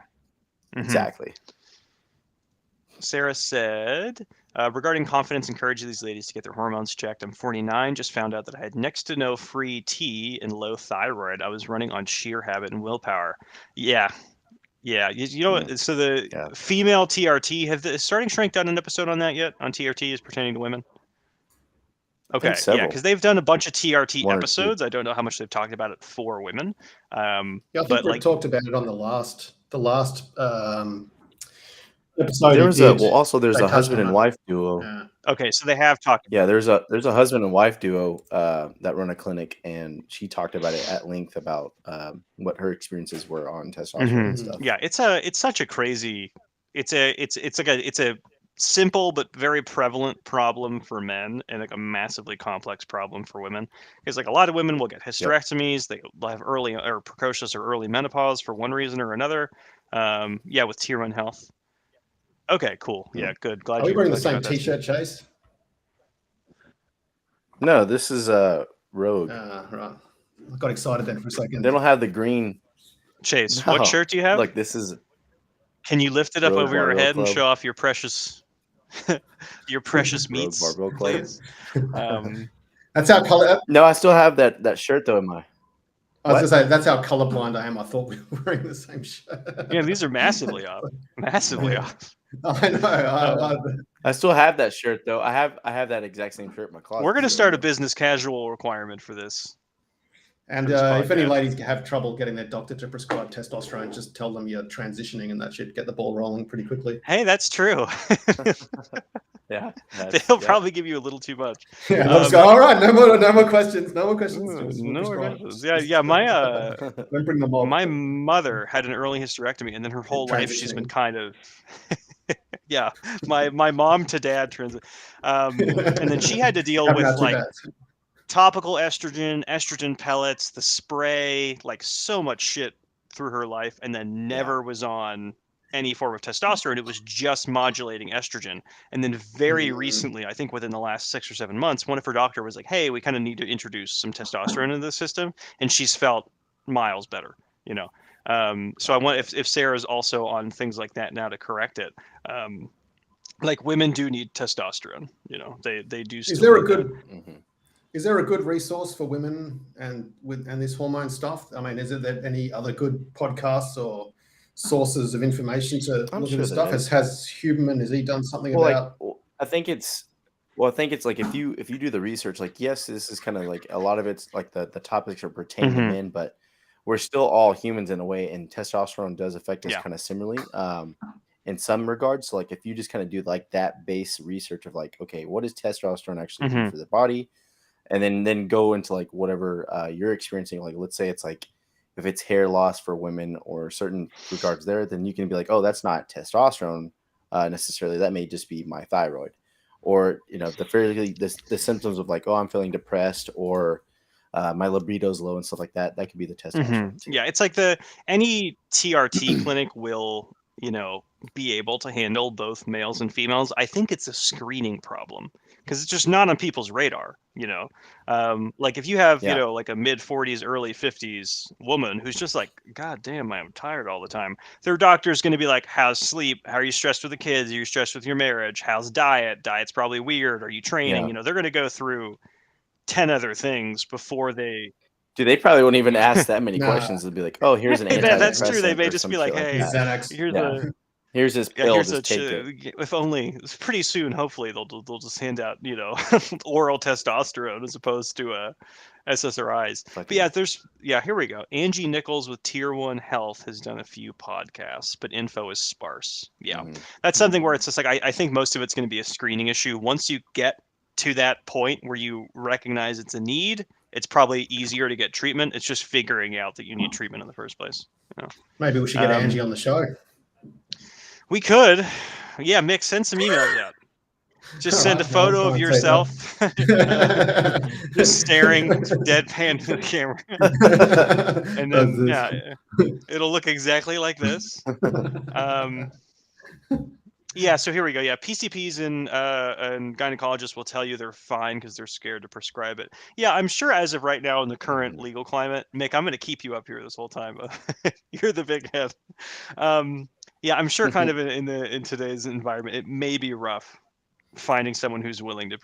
Mhm. Exactly. Sarah said, regarding confidence, encourage these ladies to get their hormones checked. I'm 49, just found out that I had next to no free T and low thyroid. I was running on sheer habit and willpower. Yeah. Yeah. You know what? So the Yeah. female TRT, have the Starting Strength done an episode on that yet? On TRT is pertaining to women? Okay. Yeah, several. because they've done a bunch of TRT One or two. episodes. I don't know how much they've talked about it for women. Yeah, I think But we like, talked about it on the last episode. There he was a did. also there's They a touched husband on and it. wife duo. Yeah. okay, so they have talked. Yeah, there's a husband and wife duo that run a clinic, and she talked about it at length about what her experiences were on testosterone Mhm. and stuff. Yeah, it's such a crazy. It's a simple but very prevalent problem for men, and like a massively complex problem for women. Because like a lot of women will get hysterectomies, they'll have early or precocious or early menopause for one reason or another. Yeah, with tier 1 health. Okay, cool. Yeah, good. Glad Are we you. wearing the glad you same got that. T-shirt, Chase? No, this is Rogue. Right. I got excited then for a second. They don't have the green. Chase, No. what shirt do you have? Look, this is Can you lift it up Rogue over your Barbell head and Club. show off your precious, your precious Rogue meats, Barbell Club. please? That's how color. No, I still have that shirt though in my. I was gonna say that's how colorblind I am. I thought we were wearing the same shirt. Yeah, these are massively off. Massively off. I know. I still have that shirt though. I have that exact same shirt in my closet. We're going to still, start a though. business casual requirement for this. And For this if any podcast. ladies have trouble getting their doctor to prescribe testosterone, just tell them you're transitioning, and that should get the ball rolling pretty quickly. Hey, that's true. Yeah, They'll probably give you a little too much. Yeah, they'll just go, all right, no more questions. No more questions. Ooh, Just no more prescribe." questions. Yeah. My Don't bring them all. my mother had an early hysterectomy, and then her whole life she's been Transitioning. kind of. Yeah, my mom to dad transit, and then she had to deal Haven't with had too like bad. topical estrogen pellets, the spray, like so much shit through her life, and then never was on any form of testosterone. It was just modulating estrogen. And then very recently, I think within the last 6 or 7 months, one of her doctor was like, hey, we kind of need to introduce some testosterone into the system. And she's felt miles better, you know? So I want, if Sarah's also on things like that now to correct it, like women do need testosterone, you know, they do. Is there a need good that. Mhm. is there a good resource for women and this hormone stuff? I mean, is there any other good podcasts or sources of information to I'm look sure at this there stuff? is. Has Huberman, has he done something Well, about? I think it's like if you do the research, like yes, this is kind of like a lot of it's like the topics are pertaining to Mhm. men, but we're still all humans in a way, and testosterone does affect us Yeah. kind of similarly in some regards. So like if you just kind of do like that base research of like, okay, what does testosterone actually do Mhm. for the body, and then go into like whatever you're experiencing. Like let's say it's like if it's hair loss for women or certain regards there, then you can be like, oh, that's not testosterone necessarily. That may just be my thyroid, or you know the symptoms of like, oh, I'm feeling depressed, or my libido's low and stuff like that. That could be the testosterone. too. Yeah, it's like any TRT clinic will, you know, be able to handle both males and females. I think it's a screening problem because it's just not on people's radar, you know. Like if you have, you Yeah. know, like a mid 40s, early 50s woman who's just like, God damn, I'm tired all the time. Their doctor's going to be like, how's sleep? How are you stressed with the kids? Are you stressed with your marriage? How's diet? Diet's probably weird. Are you training? Yeah. You know, they're going to go through 10 other things before they. Dude, they probably won't even ask that many Nah. questions. They'll be like, oh, here's an That's antidepressant. true. They may or just some be like, shit hey, that. Xanax. here's Yeah. a. Here's this Yeah, pill. here's Just take it. if only pretty soon. Hopefully, they'll just hand out, you know, oral testosterone as opposed to SSRIs. But Fucking- yeah, here we go. Angie Nichols with Tier 1 Health has done a few podcasts, but info is sparse. Yeah, Mhm. that's something where it's just like I think most of it's going to be a screening issue. Once you get to that point where you recognize it's a need, it's probably easier to get treatment. It's just figuring out that you need treatment in the first place. Maybe we should get Angie on the show. We could. Yeah, Mick, send some emails out. Just send a photo of yourself just staring deadpan to the camera. And then it'll look exactly like this. Yeah, so here we go. Yeah, PCPs and gynecologists will tell you they're fine because they're scared to prescribe it. Yeah, I'm sure as of right now in the current legal climate, Mick, I'm going to keep you up here this whole time. You're the big head. Yeah, I'm sure kind of in today's environment, it may be rough finding someone who's willing to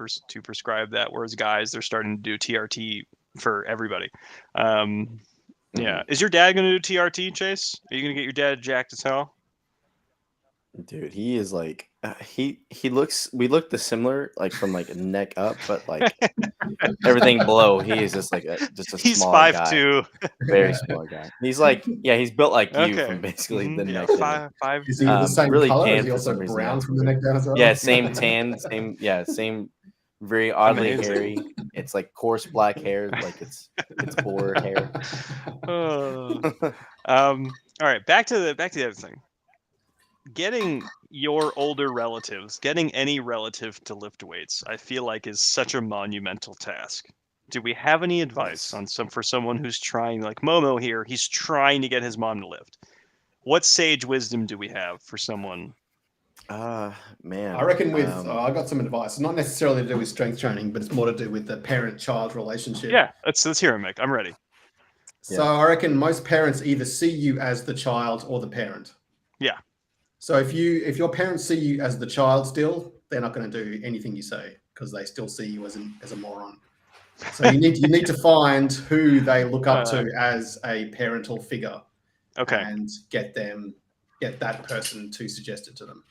prescribe that. Whereas guys, they're starting to do TRT for everybody. Yeah, is your dad going to do TRT, Chase? Are you going to get your dad jacked as hell? Dude, he is like we look the similar like from like neck up, but like everything below, he is just like just a he's small 5'2", very small guy. He's like he's built like you from basically the neck down. Is he the same really color? tan Is he for also some reason. brown from the neck down as well? Yeah, same tan, same very oddly hairy. It's like coarse black hair, like it's boar hair. All right, back to the other thing. Getting your older relatives, getting any relative to lift weights, I feel like is such a monumental task. Do we have any advice on for someone who's trying, like Momo here, he's trying to get his mom to lift? What sage wisdom do we have for someone? Man, I reckon I got some advice. It's not necessarily to do with strength training, but it's more to do with the parent-child relationship. Yeah, let's hear it, Mick. I'm ready. So I reckon most parents either see you as the child or the parent. Yeah. So if your parents see you as the child still, they're not going to do anything you say because they still see you as a moron. So you need to find who they look up to as a parental figure. Okay. And get that person to suggest it to them.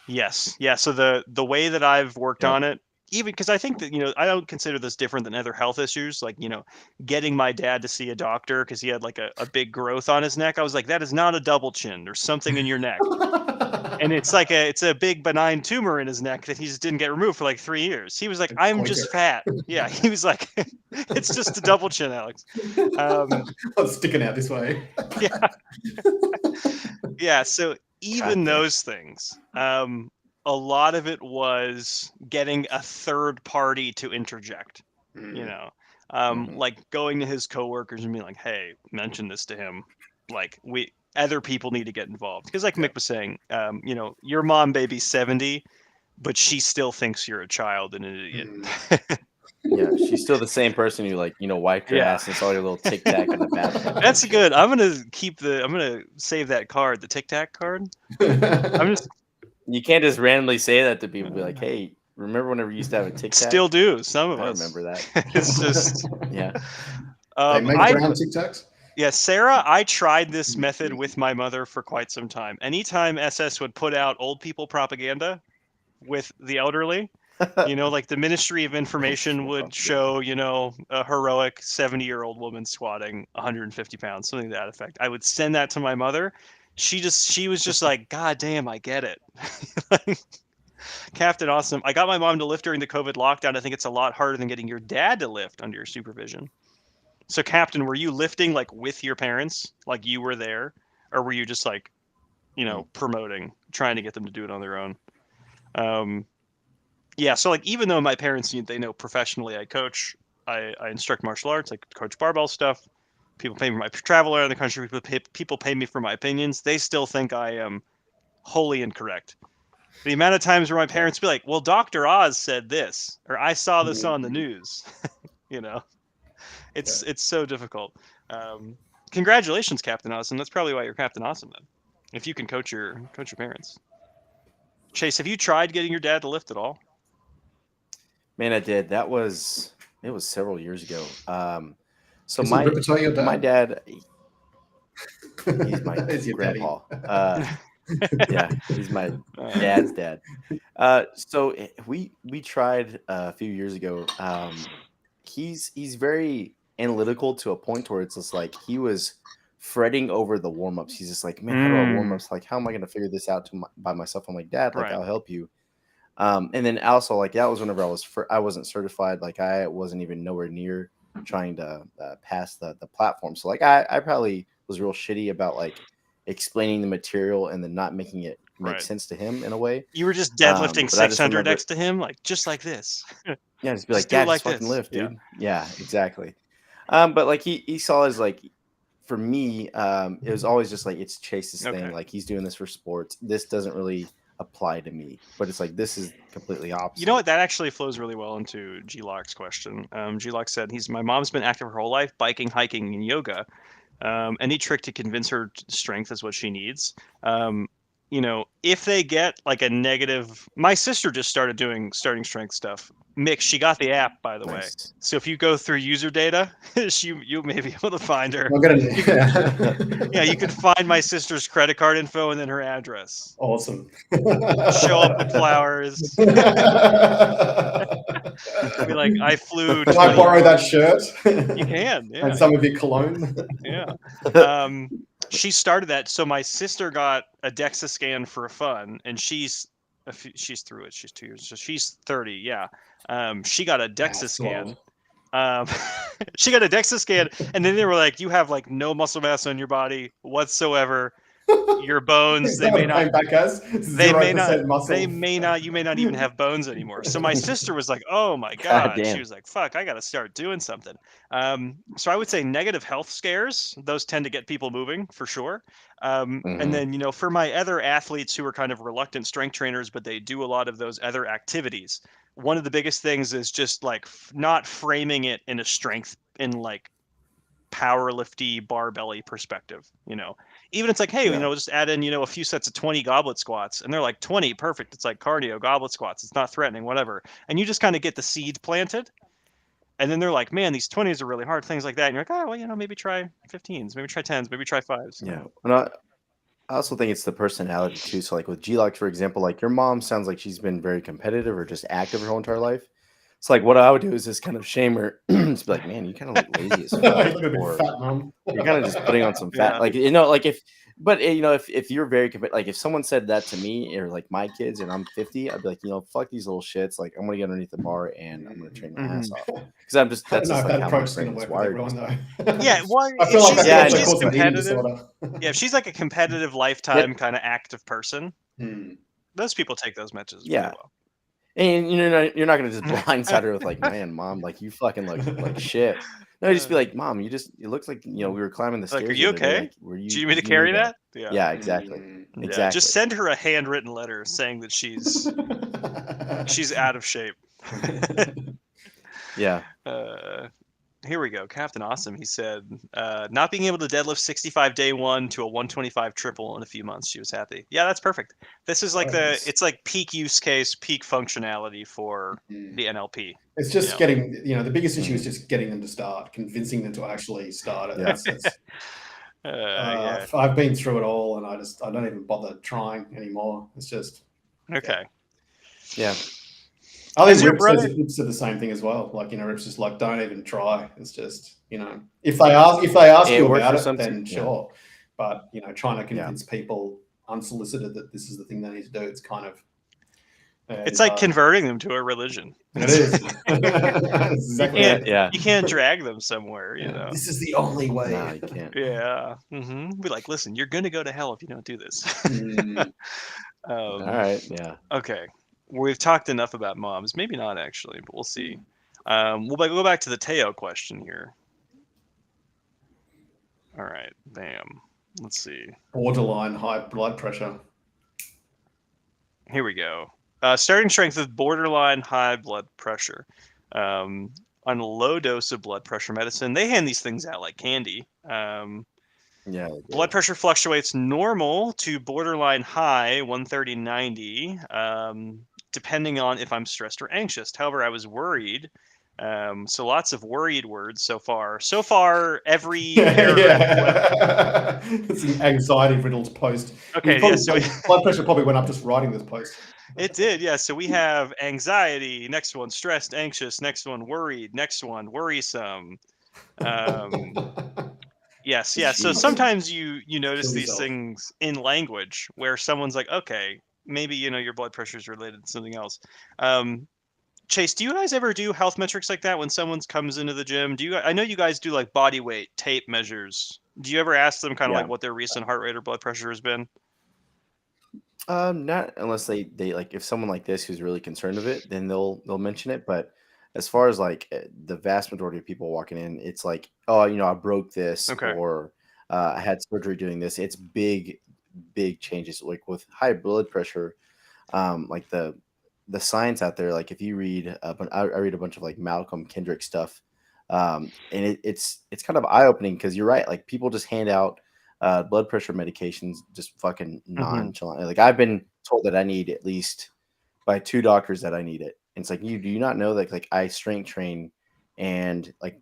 Yes. Yeah. So the way that I've worked on it, even because I think that, I don't consider this different than other health issues. Like, getting my dad to see a doctor because he had like a big growth on his neck. I was like, that is not a double chin. There's something in your neck. And it's a big benign tumor in his neck that he just didn't get removed for like 3 years. He was like, I'm just fat. Yeah. He was like, it's just a double chin, Alex. It's sticking out this way. Yeah. Yeah. So even those things, a lot of it was getting a third party to interject, like going to his coworkers and being like, hey, mention this to him. Like other people need to get involved. Because like Mick was saying, your mom may be 70, but she still thinks you're a child and an idiot. Yeah, she's still the same person who wiped your ass and saw your little Tic Tac in the bathroom. That's good. I'm gonna save that card, the Tic Tac card. You can't just randomly say that to people. Be like, hey, remember whenever you used to have a Tic Tac? Still do. Some of us. I remember that. It's just yeah. They make brown Tic Tacs. Yeah, Sarah, I tried this method with my mother for quite some time. Anytime SS would put out old people propaganda with the elderly, like the Ministry of Information would show, a heroic 70-year-old woman squatting 150 pounds, something to that effect. I would send that to my mother. She was just like, God damn, I get it. Captain Awesome. I got my mom to lift during the COVID lockdown. I think it's a lot harder than getting your dad to lift under your supervision. So, Captain, were you lifting like with your parents, like you were there, or were you just like, promoting, trying to get them to do it on their own? Yeah. So, like, even though my parents, they know professionally I coach, I instruct martial arts, I coach barbell stuff. People pay me for my travel around the country. People pay me for my opinions. They still think I am wholly incorrect. The amount of times where my parents be like, well, Dr. Oz said this, or I saw this on the news, It's so difficult. Congratulations, Captain Awesome. That's probably why you're Captain Awesome then. If you can coach your parents. Chase, have you tried getting your dad to lift at all? Man, I did. It was several years ago. So Is my dad, he's my grandpa. Yeah, he's my dad's dad. So we tried a few years ago. He's very analytical to a point where it's just like he was fretting over the warm-ups. He's just like, man, how do I warm ups? Like, how am I going to figure this out by myself? I'm like, Dad, like, I'll help you. And then also, like, that was whenever I wasn't certified. Like, I wasn't even nowhere near trying to pass the platform. So like I probably was real shitty about like explaining the material and then not making it make Right. sense to him in a way. You were just deadlifting But I just 600 remember, next to him, like just like this. yeah, just be Just like, do it Dad, like just fucking this. lift, Yeah. dude. Yeah, exactly. But like he saw as like, for me, it was always just like it's Chase's Okay. thing. Like he's doing this for sports. This doesn't really apply to me. But it's like this is completely opposite. You know what? That actually flows really well into G-Lock's question. G-Lock said, my mom's been active her whole life, biking, hiking, and yoga. Any trick to convince her strength is what she needs. You know, if they get like a negative, my sister just started doing starting strength stuff. Mick, she got the app, by the way. Nice. So if you go through user data, you may be able to find her. I'm gonna. Yeah, you can find my sister's credit card info and then her address. Awesome. Show up with flowers. Be like, I flew. Can I 20 borrow that hours. shirt? You can, yeah. And some of your cologne. Yeah. She started that. So my sister got a DEXA scan for fun, and she's through it. She's 2 years. So she's 30. Yeah. She got a DEXA scan. She got a DEXA scan, and then they were like, "You have like no muscle mass on your body whatsoever. Your bones, they may not. They may not. Muscle. They may not. You may not even have bones anymore." So my sister was like, "Oh my god!" damn. She was like, "Fuck, I got to start doing something." So I would say negative health scares. Those tend to get people moving for sure. And then, you know, for my other athletes who are kind of reluctant strength trainers, but they do a lot of those other activities. One of the biggest things is just like not framing it in a strength in like powerlifty barbelly perspective. You know, even it's like, hey, you know, just add in, you know, a few sets of 20 goblet squats, and they're like 20, perfect. It's like cardio goblet squats. It's not threatening, whatever. And you just kind of get the seed planted. And then they're like, man, these 20s are really hard, things like that. And you're like, oh, well, you know, maybe try 15s, maybe try 10s, maybe try 5s. Yeah. And I also think it's the personality too. So like with G-Lock, for example, like your mom sounds like she's been very competitive or just active her whole entire life. So like what I would do is just kind of shame her, just be like, man, you kind of look lazy as fuck. Or Fat mom. you're kind of just putting on some fat. Yeah. Like, you know, like if you're very like if someone said that to me or like my kids and I'm 50, I'd be like, you know, fuck these little shits. Like I'm gonna get underneath the bar and I'm gonna train my ass off. Because I'm just I don't that's know just if like that how my approach is going brain to is work with wired. everyone, though. Yeah, well, I feel like Yeah, that's I she's going to cause an eating competitive. disorder. Yeah, if she's like a competitive lifetime kind of active person, Hmm. those people take those messages Yeah. really well. And you're not gonna just blindside her with like, man, mom, like you fucking look like shit. No, just be like, mom, it looks like, you know, we were climbing the stairs. Like, are you the other day. okay? Like, were you? Do you need me to you carry need that? Yeah, exactly. Hmm. Exactly. Yeah, just send her a handwritten letter saying that she's out of shape. Yeah. Here we go. Captain Awesome. He said, not being able to deadlift 65 day one to a 125 triple in a few months. She was happy. Yeah, that's perfect. This is like Nice. it's like peak use case, peak functionality for the NLP. It's just Yeah. getting, you know, the biggest issue is just getting them to start, convincing them to actually start it. Yeah. I've been through it all, and I don't even bother trying anymore. It's just Okay. Yeah. I Has think your Rips brother- are the same thing as well. Like, you know, Rips just like, don't even try. It's just, you know, if they ask It you worked about for it, some then people, yeah. sure. But, you know, trying to convince people unsolicited that this is the thing they need to do, it's kind of It's like converting them to a religion. It is. That's exactly it. Yeah. You can't drag them somewhere, you know. This is the only way. No, you can't. Yeah. Be like, listen, you're gonna go to hell if you don't do this. Mm. All right. Yeah. Okay. We've talked enough about moms. Maybe not actually, but we'll see. We'll go back to the Teo question here. All right. Bam. Let's see. Borderline high blood pressure. Here we go. Starting strength with borderline high blood pressure. On a low dose of blood pressure medicine, they hand these things out like candy. Yeah. Blood pressure fluctuates normal to borderline high, 130/90, depending on if I'm stressed or anxious. However, I was worried. So lots of worried words so far. So far, every paragraph. It's an anxiety-riddled post. Okay, Probably, so blood pressure probably went up just writing this post. It did, yeah. So we have anxiety. Next one, stressed, anxious. Next one, worried. Next one, worrisome. Yes, yeah. So Jeez. sometimes you notice Kill these yourself. things in language where someone's like, okay, maybe, you know, your blood pressure is related to something else. Chase, do you guys ever do health metrics like that when someone comes into the gym? I know you guys do like body weight tape measures. Do you ever ask them kind of Yeah. like what their recent heart rate or blood pressure has been? Not unless they like if someone like this who's really concerned of it, then they'll mention it. But as far as like the vast majority of people walking in, it's like, oh, I broke this, Okay. or I had surgery doing this. It's big changes. Like with high blood pressure, like the science out there. Like if you read, I read a bunch of like Malcolm Kendrick stuff, and it's kind of eye opening because you're right. Like people just hand out blood pressure medications just fucking nonchalant. Like I've been told that I need at least by 2 doctors that I need it. And it's like, you do you not know that like I strength train, and like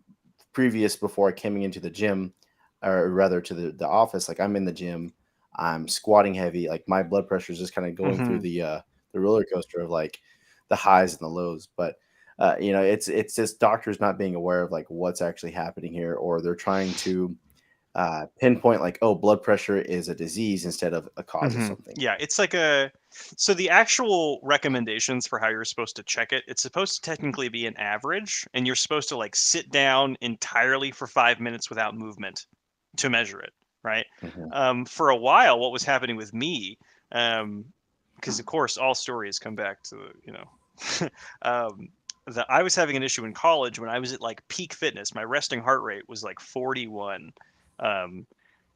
before I came into the gym, or rather to the office, like I'm in the gym, I'm squatting heavy, like my blood pressure is just kind of going through the roller coaster of like the highs and the lows. But it's just doctors not being aware of like what's actually happening here, or they're trying to pinpoint like, oh, blood pressure is a disease instead of a cause of something. Yeah, it's like so the actual recommendations for how you're supposed to check it, it's supposed to technically be an average, and you're supposed to like sit down entirely for 5 minutes without movement to measure it, right? For a while, what was happening with me, because of course all stories come back to that I was having an issue in college when I was at like peak fitness. My resting heart rate was like 41.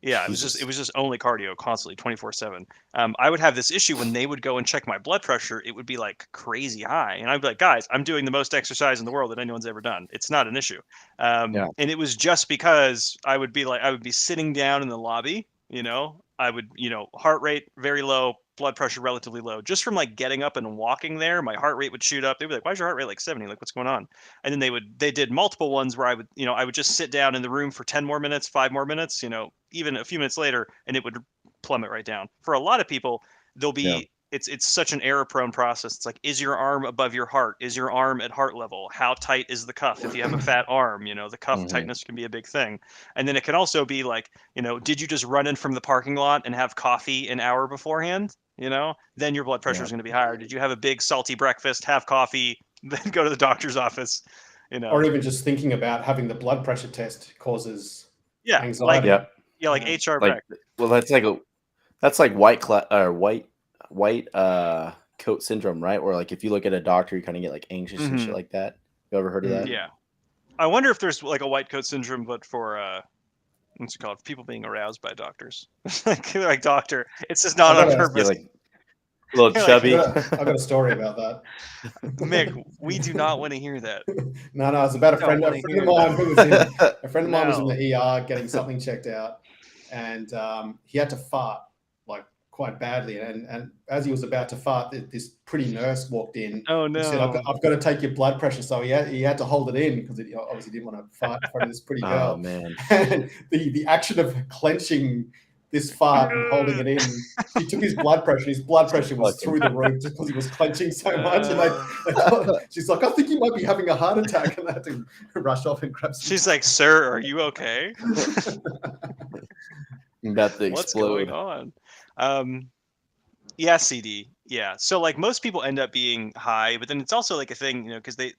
Yeah, it was just only cardio constantly 24/7. I would have this issue when they would go and check my blood pressure, it would be like crazy high. And I'd be like, guys, I'm doing the most exercise in the world that anyone's ever done. It's not an issue. Yeah. And it was just because I would be sitting down in the lobby, I would, heart rate very low, blood pressure relatively low. Just from like getting up and walking there, my heart rate would shoot up. They'd be like, "Why's your heart rate like 70? Like, what's going on?" And then they did multiple ones where I would just sit down in the room for 10 more minutes, 5 more minutes, even a few minutes later, and it would plummet right down. For a lot of people, there'll be it's such an error prone process. It's like, is your arm above your heart? Is your arm at heart level? How tight is the cuff? If you have a fat arm, the cuff tightness can be a big thing. And then it can also be like, did you just run in from the parking lot and have coffee an hour beforehand? Then your blood pressure is going to be higher. Did you have a big salty breakfast, have coffee, then go to the doctor's office? Or even just thinking about having the blood pressure test causes anxiety. Like HR like, well, that's like white coat syndrome, right? Where like if you look at a doctor, you kind of get like anxious and shit like that. You ever heard of that? Yeah. I wonder if there's like a white coat syndrome, but for what's it called? People being aroused by doctors. like doctor. It's just not on purpose. Like a little chubby. I've got a story about that. Mick, we do not want to hear that. No, it's about a friend of mine who was in the ER getting something checked out, and he had to fart like quite badly. And as he was about to fart, this pretty nurse walked in. Oh no! He said, I've got to take your blood pressure. So he had to hold it in because he obviously didn't want to fart in front of this pretty girl. Oh man! And the action of clenching this fart and holding it in, he took his blood pressure. His blood pressure was through the roof just because he was clenching so much. And she's like, I think you might be having a heart attack. And I had to rush off and grab some. She's like, sir, are you okay? I'm about to explode. What's going on? Yeah, CD. Yeah. So like most people end up being high, but then it's also like a thing, because they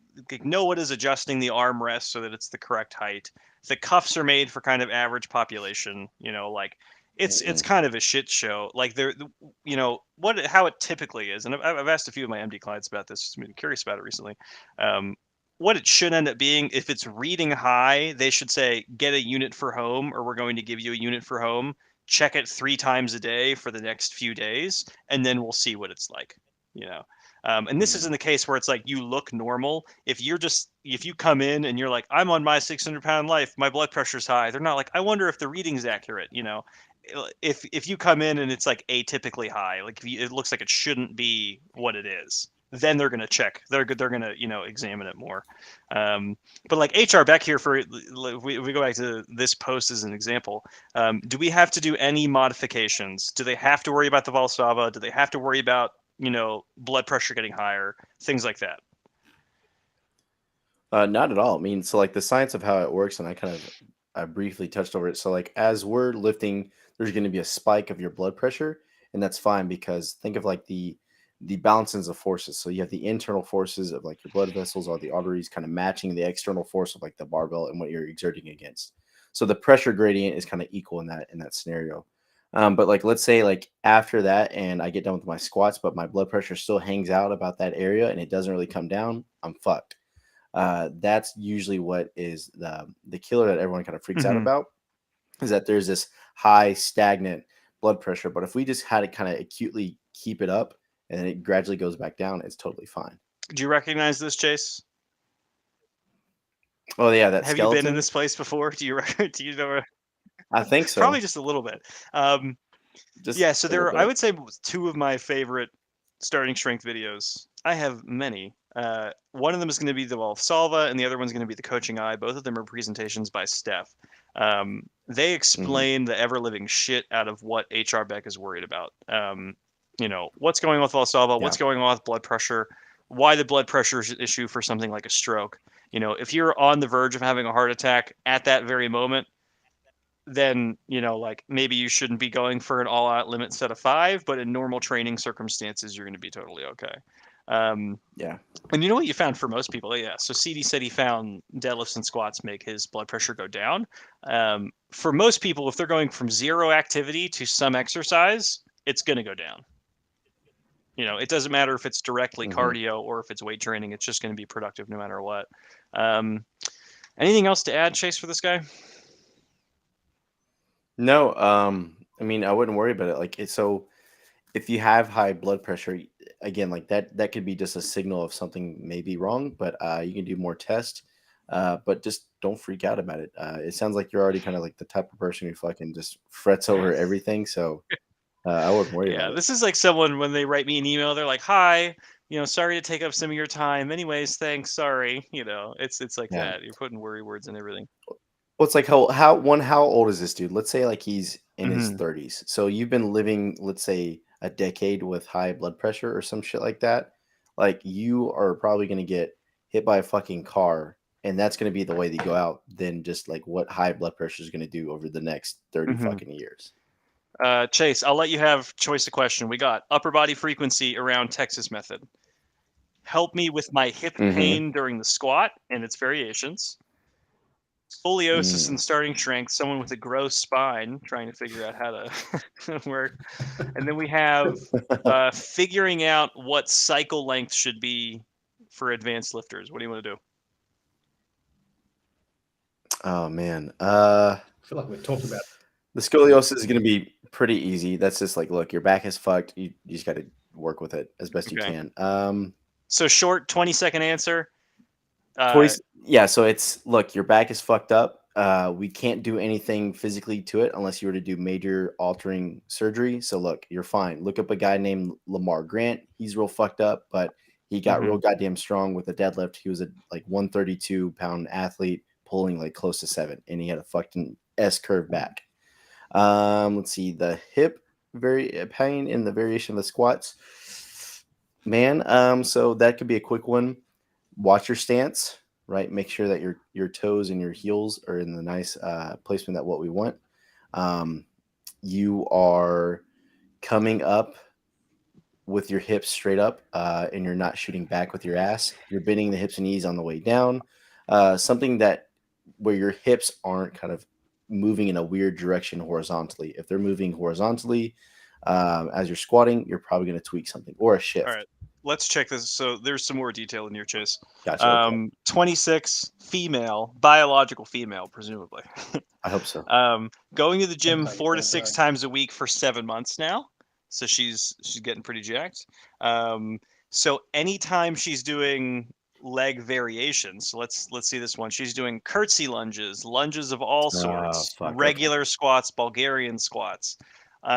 know what is adjusting the armrest so that it's the correct height. The cuffs are made for kind of average population, like it's kind of a shit show. Like how it typically is. And I've asked a few of my MD clients about this, just been curious about it recently. What it should end up being, if it's reading high, they should say, get a unit for home, or we're going to give you a unit for home. Check it 3 times a day for the next few days, and then we'll see what it's like, and this isn't the case where it's like you look normal. If you come in and you're like, I'm on my 600-pound life, my blood pressure's high, they're not like, I wonder if the reading's accurate. If you come in and it's like atypically high, like it looks like it shouldn't be what it is, then they're going to check. They're going to examine it more. But like HR Beck here, if we go back to this post as an example, do we have to do any modifications? Do they have to worry about the Valsalva? Do they have to worry about, blood pressure getting higher? Things like that. Not at all. I mean, so like the science of how it works, and I briefly touched over it. So like as we're lifting, there's going to be a spike of your blood pressure, and that's fine because think of like the the balances of forces. So you have the internal forces of like your blood vessels or the arteries kind of matching the external force of like the barbell and what you're exerting against. So the pressure gradient is kind of equal in that scenario. But like let's say like after that and I get done with my squats, but my blood pressure still hangs out about that area and it doesn't really come down, I'm fucked. That's usually what is the killer that everyone kind of freaks out Mhm. about, is that there's this high stagnant blood pressure. But if we just had to kind of acutely keep it up and then it gradually goes back down, it's totally fine. Do you recognize this, Chase? Oh yeah, that Have you been in skeleton. this place before? Do you know? I think so. Probably just a little bit. Just Yeah, so a little there are, I bit. would say, two of my favorite starting strength videos. I have many. One of them is going to be the Valsalva, and the other one's going to be the Coaching Eye. Both of them are presentations by Steph. They explain the ever living shit out of what HR Beck is worried about. What's going on with Valsalva, Yeah. what's going on with blood pressure, why the blood pressure is an issue for something like a stroke. If you're on the verge of having a heart attack at that very moment, then like maybe you shouldn't be going for an all-out limit set of 5, but in normal training circumstances you're going to be totally okay. Yeah. And you know what you found for most people? Yeah, so CD said he found deadlifts and squats make his blood pressure go down. For most people, if they're going from zero activity to some exercise, it's going to go down. It doesn't matter if it's directly cardio or if it's weight training, it's just going to be productive no matter what. Anything else to add, Chase, for this guy? No, I mean, I wouldn't worry about it. Like it's so if you have high blood pressure, again, like that could be just a signal of something may be wrong, but you can do more tests. But just don't freak out about it. It sounds like you're already kind of like the type of person who fucking just frets over everything. So I wouldn't worry Yeah, about it. this is like someone when they write me an email, they're like, "Hi, sorry to take up some of your time. Anyways, thanks. Sorry." It's like Yeah. that. You're putting worry words and everything. Well, it's like how old is this dude? Let's say like he's in his 30s. So you've been living, let's say, a decade with high blood pressure or some shit like that. Like you are probably gonna get hit by a fucking car, and that's gonna be the way that you go out. Than just like what high blood pressure is gonna do over the next 30 hmm fucking years. Chase, I'll let you have choice of question. We got upper body frequency around Texas method. Help me with my hip Mm-hmm. pain during the squat and its variations. Scoliosis and Mm. starting strength. Someone with a gross spine trying to figure out how to work. And then we have figuring out what cycle length should be for advanced lifters. What do you want to do? Oh man. I feel like we've talked about The scoliosis is gonna be pretty easy. That's just like, look, your back is fucked. You just got to work with it as best you Okay. can. So short 20-second answer. 20, yeah, so it's look, your back is fucked up. We can't do anything physically to it unless you were to do major altering surgery. So look, you're fine. Look up a guy named Lamar Grant. He's real fucked up, but he got real goddamn strong with the deadlift. He was a like 132-pound athlete pulling like close to 7, and he had a fucking S curve back. Let's see, the hip pain in the variation of the squats. Man, so that could be a quick one. Watch your stance, right? Make sure that your toes and your heels are in the nice placement that what we want. You are coming up with your hips straight up, and you're not shooting back with your ass. You're bending the hips and knees on the way down. Something that where your hips aren't kind of moving in a weird direction horizontally. If they're moving horizontally as you're squatting, you're probably going to tweak something or a shift. All right. Let's check this. So there's some more detail in your Chase. Gotcha. Okay. 26, female, biological female, presumably. I hope so. Going to the gym Sometimes 4 to that's 6 right. times a week for 7 months now. So she's getting pretty jacked. So anytime she's doing leg variations, so let's see this one. She's doing curtsy lunges of all sorts, Fuck, okay. regular squats, Bulgarian squats. When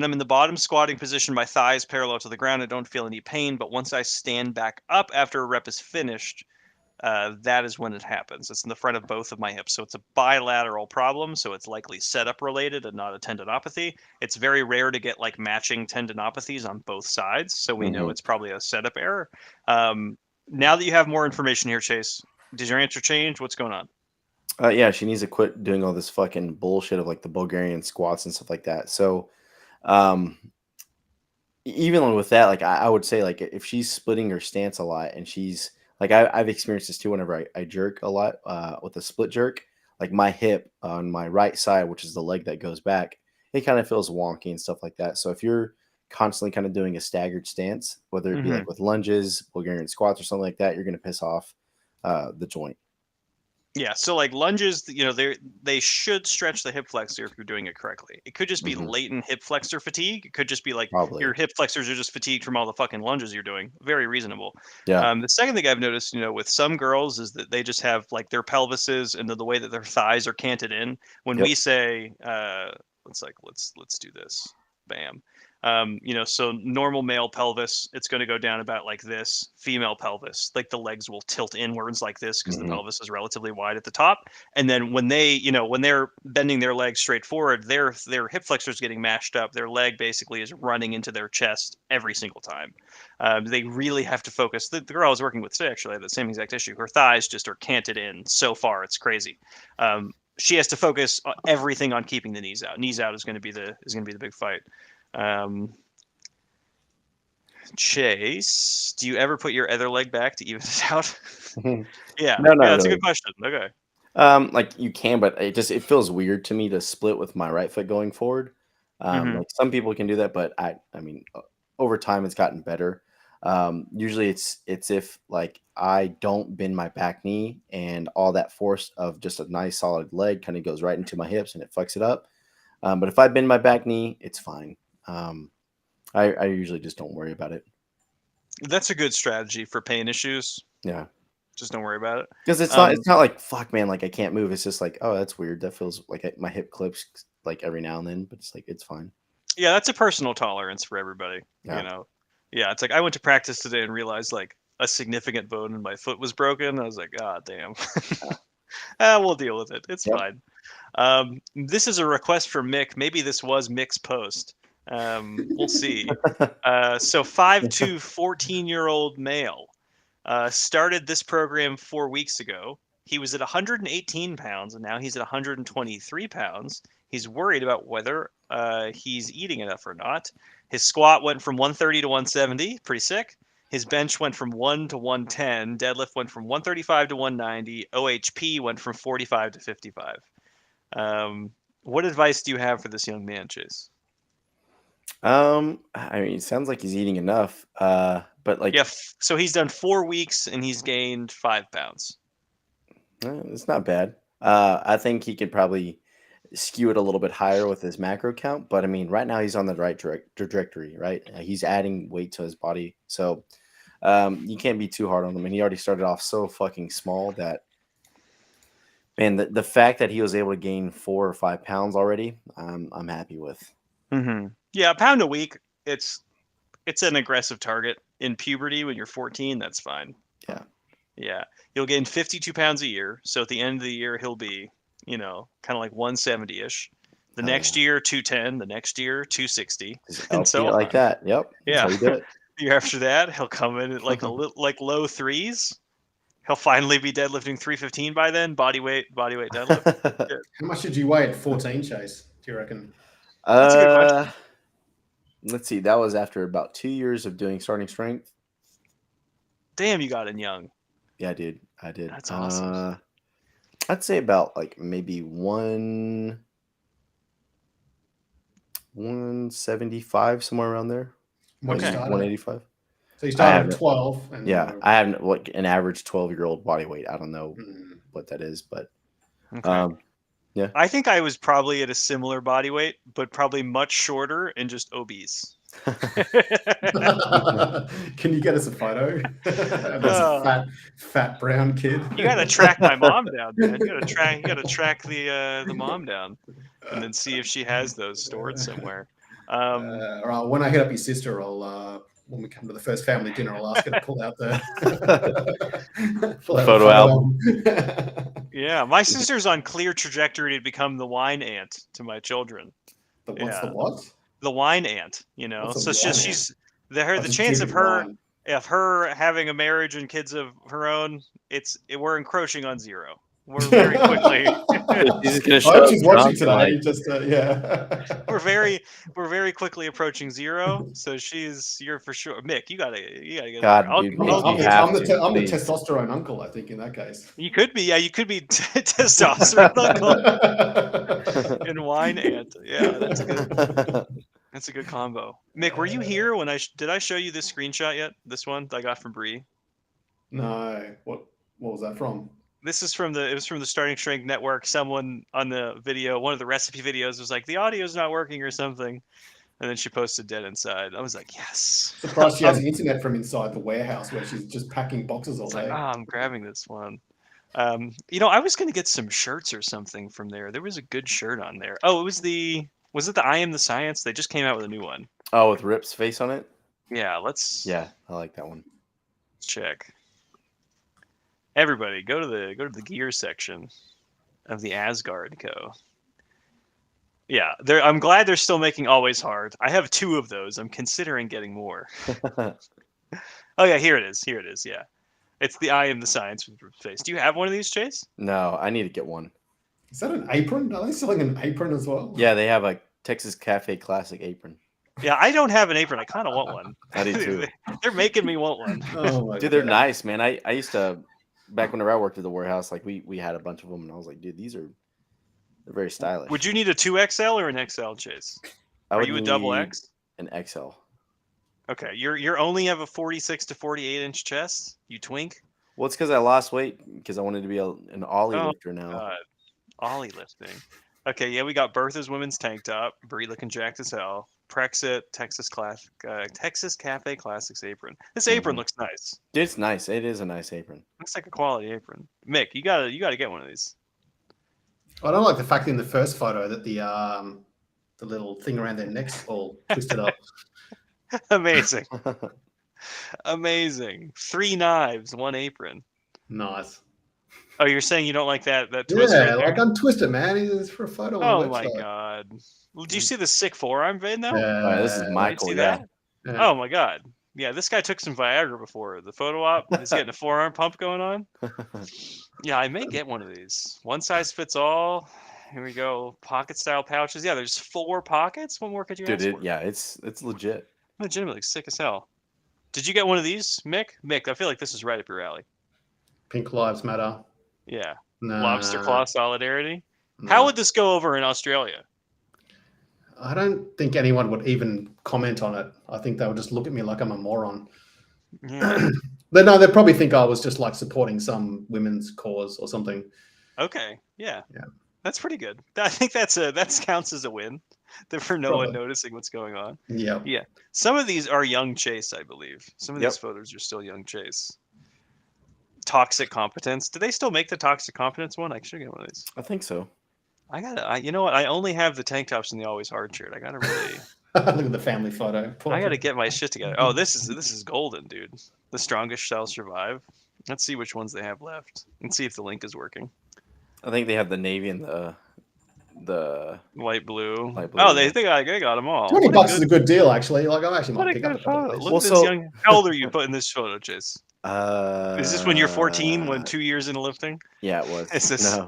I'm in the bottom squatting position, my thighs parallel to the ground, I don't feel any pain. But once I stand back up after a rep is finished, that is when it happens. It's in the front of both of my hips. So it's a bilateral problem. So it's likely setup related and not a tendinopathy. It's very rare to get like matching tendinopathies on both sides. So we know it's probably a setup error. Now that you have more information here, Chase, did your answer change? What's going on? Yeah, she needs to quit doing all this fucking bullshit of like the Bulgarian squats and stuff like that. So, even with that, like I would say, like if she's splitting her stance a lot, and she's like I've experienced this too. Whenever I jerk a lot with a split jerk, like my hip on my right side, which is the leg that goes back, it kind of feels wonky and stuff like that. So if you're constantly kind of doing a staggered stance, whether it be Mhm. like with lunges, Bulgarian squats, or something like that, you're going to piss off the joint. Yeah, so like lunges, they should stretch the hip flexor if you're doing it correctly. It could just be Mhm. latent hip flexor fatigue. It could just be like your Probably, hip flexors are just fatigued from all the fucking lunges you're doing. Very reasonable. yeah. The second thing I've noticed, with some girls is that they just have like their pelvises and the way that their thighs are canted in. When Yep. we say, let's do this, bam. So normal male pelvis, it's going to go down about like this. Female pelvis, like the legs will tilt inwards like this because the Mhm. pelvis is relatively wide at the top. And then when they're bending their legs straight forward, their hip flexor is getting mashed up. Their leg basically is running into their chest every single time. They really have to focus. The girl I was working with today actually had the same exact issue. Her thighs just are canted in so far, it's crazy. She has to focus everything on keeping the knees out. Knees out is going to be the big fight. Um, Chase, do you ever put your other leg back to even it out? No, Yeah, not that's a really. good question. Okay. Like you can, but it feels weird to me to split with my right foot going forward. Hmm. Like some people can do that, but I mean, over time it's gotten better. Usually it's if like I don't bend my back knee and all that force of just a nice solid leg kind of goes right into my hips and it fucks it up. But if I bend my back knee, it's fine. Um, I usually just don't worry about it. That's a good strategy for pain issues. Yeah, Just don't worry about it. because it's Um, not like fuck, man. Like I can't move. It's just like, oh, that's weird. That feels like my hip clips like every now and then, but it's like it's fine. yeah, that's a personal tolerance for everybody. Yeah. Yeah, it's like I went to practice today and realized like a significant bone in my foot was broken. I was like, ah, damn. Yeah. We'll deal with it. It's Yep. fine. This is a request from Mick. Maybe this was Mick's post. We'll see. So 5'2", 14-year-old male started this program 4 weeks ago. He was at 118 pounds, and now he's at 123 pounds. He's worried about whether he's eating enough or not. His squat went from 130 to 170, pretty sick. His bench went from 1 to 110. Deadlift went from 135 to 190. OHP went from 45 to 55. What advice do you have for this young man, Chase? I mean, it sounds like he's eating enough. But like, Yeah, so he's done 4 weeks and he's gained 5 pounds. it's not bad. I think he could probably skew it a little bit higher with his macro count. But I mean, right now he's on the right trajectory, right? He's adding weight to his body, so you can't be too hard on him. And he already started off so fucking small that, man, the fact that he was able to gain 4 or 5 pounds already, I'm happy with. Mm-hmm. Yeah, a pound a week. It's an aggressive target in puberty when you're 14. That's fine. Yeah. Yeah, you'll gain 52 pounds a year. So at the end of the year, he'll be, kind of like 170-ish. The Oh yeah. next year, 210. The next year, 260, Just and elking so it like on. that. Yep. That's Yeah. how you do it. The year after that, he'll come in at like like low threes. He'll finally be deadlifting 315 by then. Body weight deadlift. Good. How much did you weigh at 14, Chase? Do you reckon? That's a good question. uh, let's see. That was after about 2 years of doing starting strength. Damn, you got in young. Yeah, I did. I did. That's awesome. I'd say about like maybe 175, somewhere around there. What Okay. you started? 185. So you I started haven't. at 12. And Yeah, I have like an average 12-year-old body weight. I don't know Mm. what that is, but Okay. yeah. I think I was probably at a similar body weight, but probably much shorter and just obese. Can you get us a photo of this Oh, fat brown kid? you gotta track my mom down, man. You gotta track the mom down, and then see if she has those stored somewhere. All right, when I hit up your sister, I'll when we come to the first family dinner, I'll ask her to pull out the Photo album. Yeah, my sister's on clear trajectory to become the wine aunt to my children. What's Yeah. the what? The wine aunt, What's a So wine she's Oh, the just chance of drinking her wine. having a marriage and kids of her own, we're encroaching on zero. We're very quickly He's just gonna I show hope up she's watching drunk, today. like, Just yeah. we're very quickly approaching 0. So you're for sure. Mick, you gotta get God, there. dude, I'm, Mick, I'm you the, have I'm, the, to, te- I'm the please. testosterone uncle, I think, in that case. You could be, you could be testosterone uncle and wine aunt. Yeah, that's a good combo. Mick, were you here when did I show you this screenshot yet? This one that I got from Bree. No, what was that from? This is from it was from the Starting Strength Network. Someone on the video, one of the recipe videos, was like, the audio's not working or something. And then she posted Dead Inside. I was like, yes. Surprised she has the internet from inside the warehouse where she's just packing boxes all It's like, day. I'm grabbing this one. I was gonna get some shirts or something from there. There was a good shirt on there. Oh, was it the I Am the Science? They just came out with a new one. Oh, with Rip's face on it. Yeah, let's Yeah, I like that one. check. Everybody, go to the gear section of the Asgard Co. Yeah, I'm glad they're still making Always Hard. I have 2 of those. I'm considering getting more. Oh yeah, here it is. Yeah, it's the I Am the Science with Rip's face. Do you have one of these, Chase? No, I need to get one. Is that an apron? Are they selling an apron as well? Yeah, they have a Texas Cafe Classic apron. Yeah, I don't have an apron. I kind of want one. I do too. They're making me want one. Oh my Dude, they're God. nice, man. I used to, back whenever I worked at the warehouse, like we had a bunch of them, and I was like, dude, they're very stylish. Would you need a 2XL or an XL, Chase? I Are would you a double need X? an XL. Okay, you're only have a 46 to 48 inch chest. You twink. Well, it's because I lost weight because I wanted to be an ollie Oh, lifter now. Ollie lifting. Okay, yeah, we got Bertha's women's tank top. Brie looking jacked as hell. Prexit Texas Cafe Classics apron. This apron Mhm. looks nice. Dude, it's nice. It is a nice apron. Looks like a quality apron. Mick, you gotta get one of these. I don't like the fact in the first photo that the little thing around their necks all twisted up. Amazing, amazing. 3 knives, 1 apron. Nice. Oh, you're saying you don't like that twist Yeah, right there? like untwist it, man. It's for a photo on Oh the my website. god. Did you see the sick forearm vid now? All right, this is Did you Michael. see Yeah. that? Yeah. Oh my god. Yeah, this guy took some Viagra before the photo op. He's getting a forearm pump going on. Yeah, I may get one of these. One size fits all. Here we go. Pocket style pouches. Yeah, there's 4 pockets. What more could you Dude, ask for? yeah, it's legit. Legitimately sick as hell. Did you get one of these, Mick? Mick, I feel like this is right up your alley. Pink Lives Matter. Yeah. No, Lobster claw solidarity. no. How would this go over in Australia? I don't think anyone would even comment on it. I think they would just look at me like I'm a moron. Yeah. They'd probably think I was just like supporting some women's cause or something. Okay. Yeah. Yeah. That's pretty good. I think that counts as a win. For no one Probably. noticing what's going on. Yeah. Yeah. Some of these are young Chase, I believe. Some of Yep. these photos are still young Chase. Toxic competence. Do they still make the toxic competence one? I should get one of these. I think so. You know what? I only have the tank tops and the Always Hard shirt. I gotta really. Look at the family photo. I gotta get my shit together. Oh, this is golden, dude. The strongest shall survive. Let's see which ones they have left. Let's see if the link is working. I think they have the navy and the Light blue. Light blue, Oh, yeah. they got them all. $20 What a is good, a good deal, actually. Like I actually what might a pick up good a couple photo. of Look these. at this young. How old are you putting this photo, Chase? Is this when you're 14? When 2 years into lifting? Yeah, it was. Is this- No,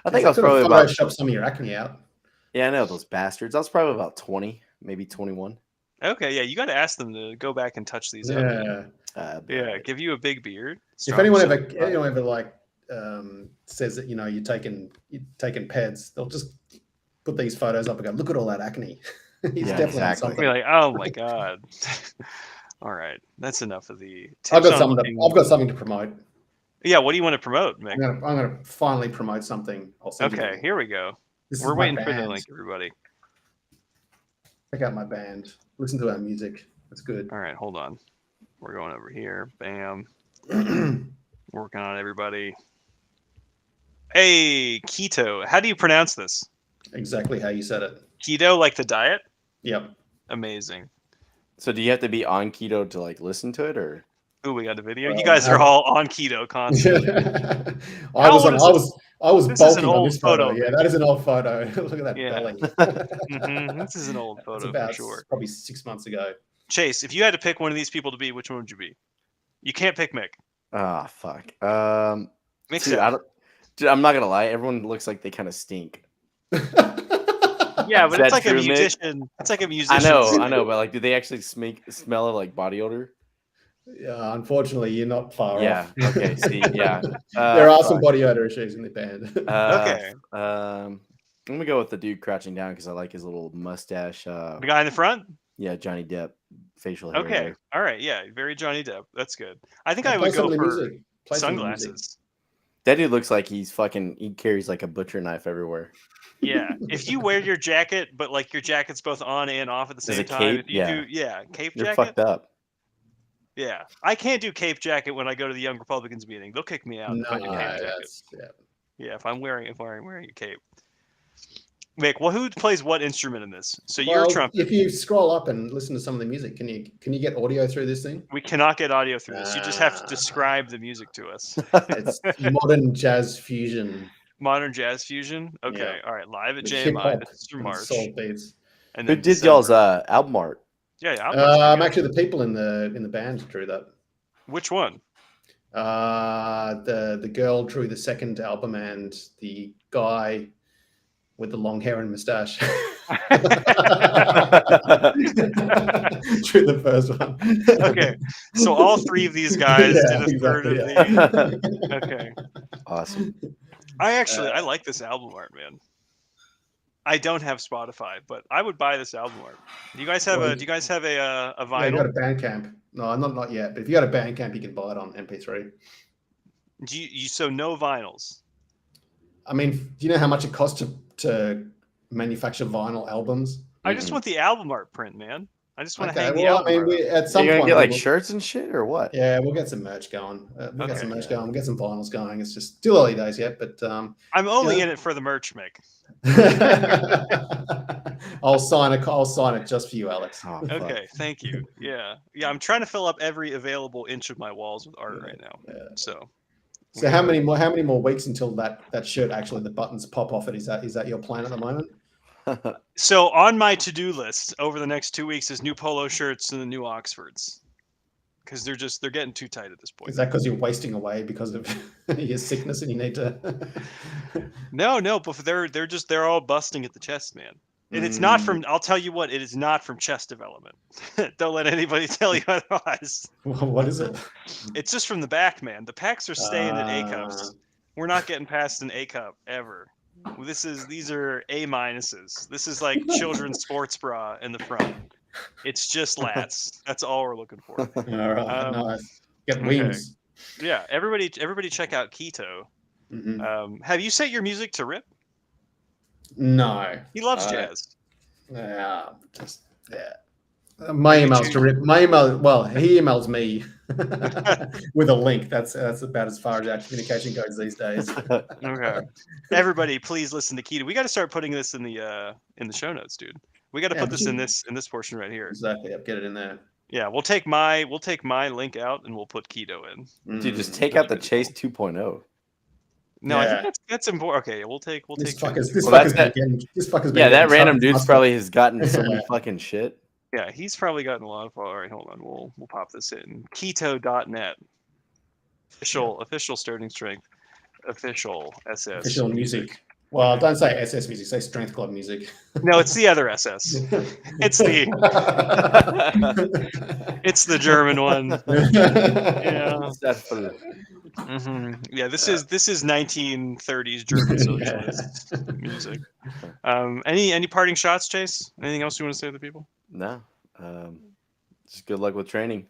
I think I was Sort of probably about. Photoshop some of your acne out. Yeah, I know those bastards. I was probably about 20, maybe 21. Okay, yeah, you got to ask them to go back and touch these up. Yeah. Yeah, give you a big beard. If anyone Strong ever like says that you're taking peds, they'll just put these photos up and go, look at all that acne. He's Yeah, definitely on exactly. something. Be like, oh my god. All right, that's enough of the. I've tips got on something. looking- I've got something to promote. Yeah, what do you want to promote, Mick? I'm gonna finally promote something. I'll send you Okay, the- here we go. This is We're my waiting for the band. link, everybody. Check out my band. Listen to our music. It's good. All right, hold on. We're going over here. Bam. Working on it, everybody. Hey, keto. How do you pronounce this? Exactly how you said it. Keto, like the diet? Yep. Amazing. So do you have to be on keto to like listen to it, or? Ooh, we got a video. You Well, guys are all on keto constantly. I old is I was This is an bulking on old this photo. photo. Yeah, that is an old photo. Look at that Yeah. belly. This is an old It's photo about for sure. probably 6 months ago. Chase, if you had to pick one of these people to be, which one would you be? You can't pick Mick. Ah, fuck. Mick's Dude, out. Dude, I'm not gonna lie. Everyone looks like they kind of stink. Yeah, but that it's like a true, Mick? musician. It's like a I musician. know, but like, do they actually smell of like body odor? Yeah, unfortunately, you're not far Yeah. off. Okay. See. Yeah. There are some fuck. body odor issues in the band. Okay. I'm gonna go with the dude crouching down because I like his little mustache. The guy in the front. Yeah, Johnny Depp facial hair. Okay. there. All right. Yeah. Very Johnny Depp. That's good. I think Yeah, I play would some go of the for music. Play some of the music. sunglasses. That dude looks like he carries like a butcher knife everywhere. Yeah. If you wear your jacket, but like your jacket's both on and off at the As same a time. cape? If you Yeah. do, cape You're jacket. fucked up. Yeah. I can't do cape jacket when I go to the Young Republicans meeting. They'll kick me out No, if I do cape jacket. that's Yeah, if I'm wearing a cape. Mick, well, who plays what instrument in this? So you're Well, a trumpet. if you scroll up and listen to some of the music, can you get audio through this thing? We cannot get audio through this. You just have to Ah. describe the music to us. It's modern jazz fusion, Modern jazz fusion. Okay, Yeah. all right. Live at with JMI. hip-hop This is from and March. soul beats. And Who then did y'all's December. album art? Yeah. Album's pretty good. Actually, the people in the band drew that. Which one? The girl drew the second album, and the guy with the long hair and mustache drew the first one. Okay, so all three of these guys Yeah, did a third of exactly, the. Okay, Awesome. I like this album art, man. I don't have Spotify, but I would buy this album art. Do you guys have Well, a vinyl? Yeah, you got a Bandcamp. No, not yet. But if you got a Bandcamp, you can buy it on MP3. Do you so no vinyls? I mean, do you know how much it costs to manufacture vinyl albums? I just want the album art print, man. I just want to Okay, hang the well, I album mean, art. at So some you're gonna point, get like we'll- shirts and shit or what? yeah, we'll get some merch going. We'll get some Okay. merch going. We'll get some vinyls going. It's just still early days yet, but I'm only yeah. in it for the merch, Mick. I'll sign it just for you, Alex. Oh, fuck. Okay, thank you. Yeah. I'm trying to fill up every available inch of my walls with art right now. Yeah. So So how many more weeks until that shirt actually the buttons pop off it? Is that your plan at the moment? So on my to-do list over the next 2 weeks is new polo shirts and the new Oxfords, because they're getting too tight at this point. Is that because you're wasting away because of your sickness and you need to? No, but they're all busting at the chest, man. And it's not from. I'll tell you what, it is not from chest development. Don't let anybody tell you otherwise. What is it? It's just from the back, man. The packs are staying at A Ah. cups. We're not getting past an A cup ever. These are A minuses. This is like children's sports bra in the front. It's just lats. That's all we're looking for. All right, nice. Get okay. wings. Yeah, everybody check out Keto. Mhm. Have you set your music to Rip? No. He loves Uh, jazz. Yeah, just yeah. My emails to Rip. My email. Well, he emails me with a link. That's about as far as our communication goes these days. Okay. Everybody, please listen to Keto. We got to start putting this in the show notes, dude. We got to Yeah, put but this in you- this portion right here. Exactly. I'll get it in there. Yeah, we'll take my link out and we'll put Keto in. Dude, just Mm. take out the Chase 2.0. No, I Yeah. think that's important. Okay, we'll take This Keto. fucker's Well, that's been that- getting. This fucker's been Yeah, that getting random some- dude's probably has gotten so many fucking shit. Yeah, he's probably gotten a lot of. All right, hold on. We'll pop this in. Keto.net. Official starting strength. Official SS. official music. Well, don't say SS music. Say Strength Club music. No, it's the other SS. It's the German one. Yeah. That's funny. Yeah, this is 1930s German socialist music. Any parting shots, Chase? Anything else you want to say to the people? No. Just good luck with training.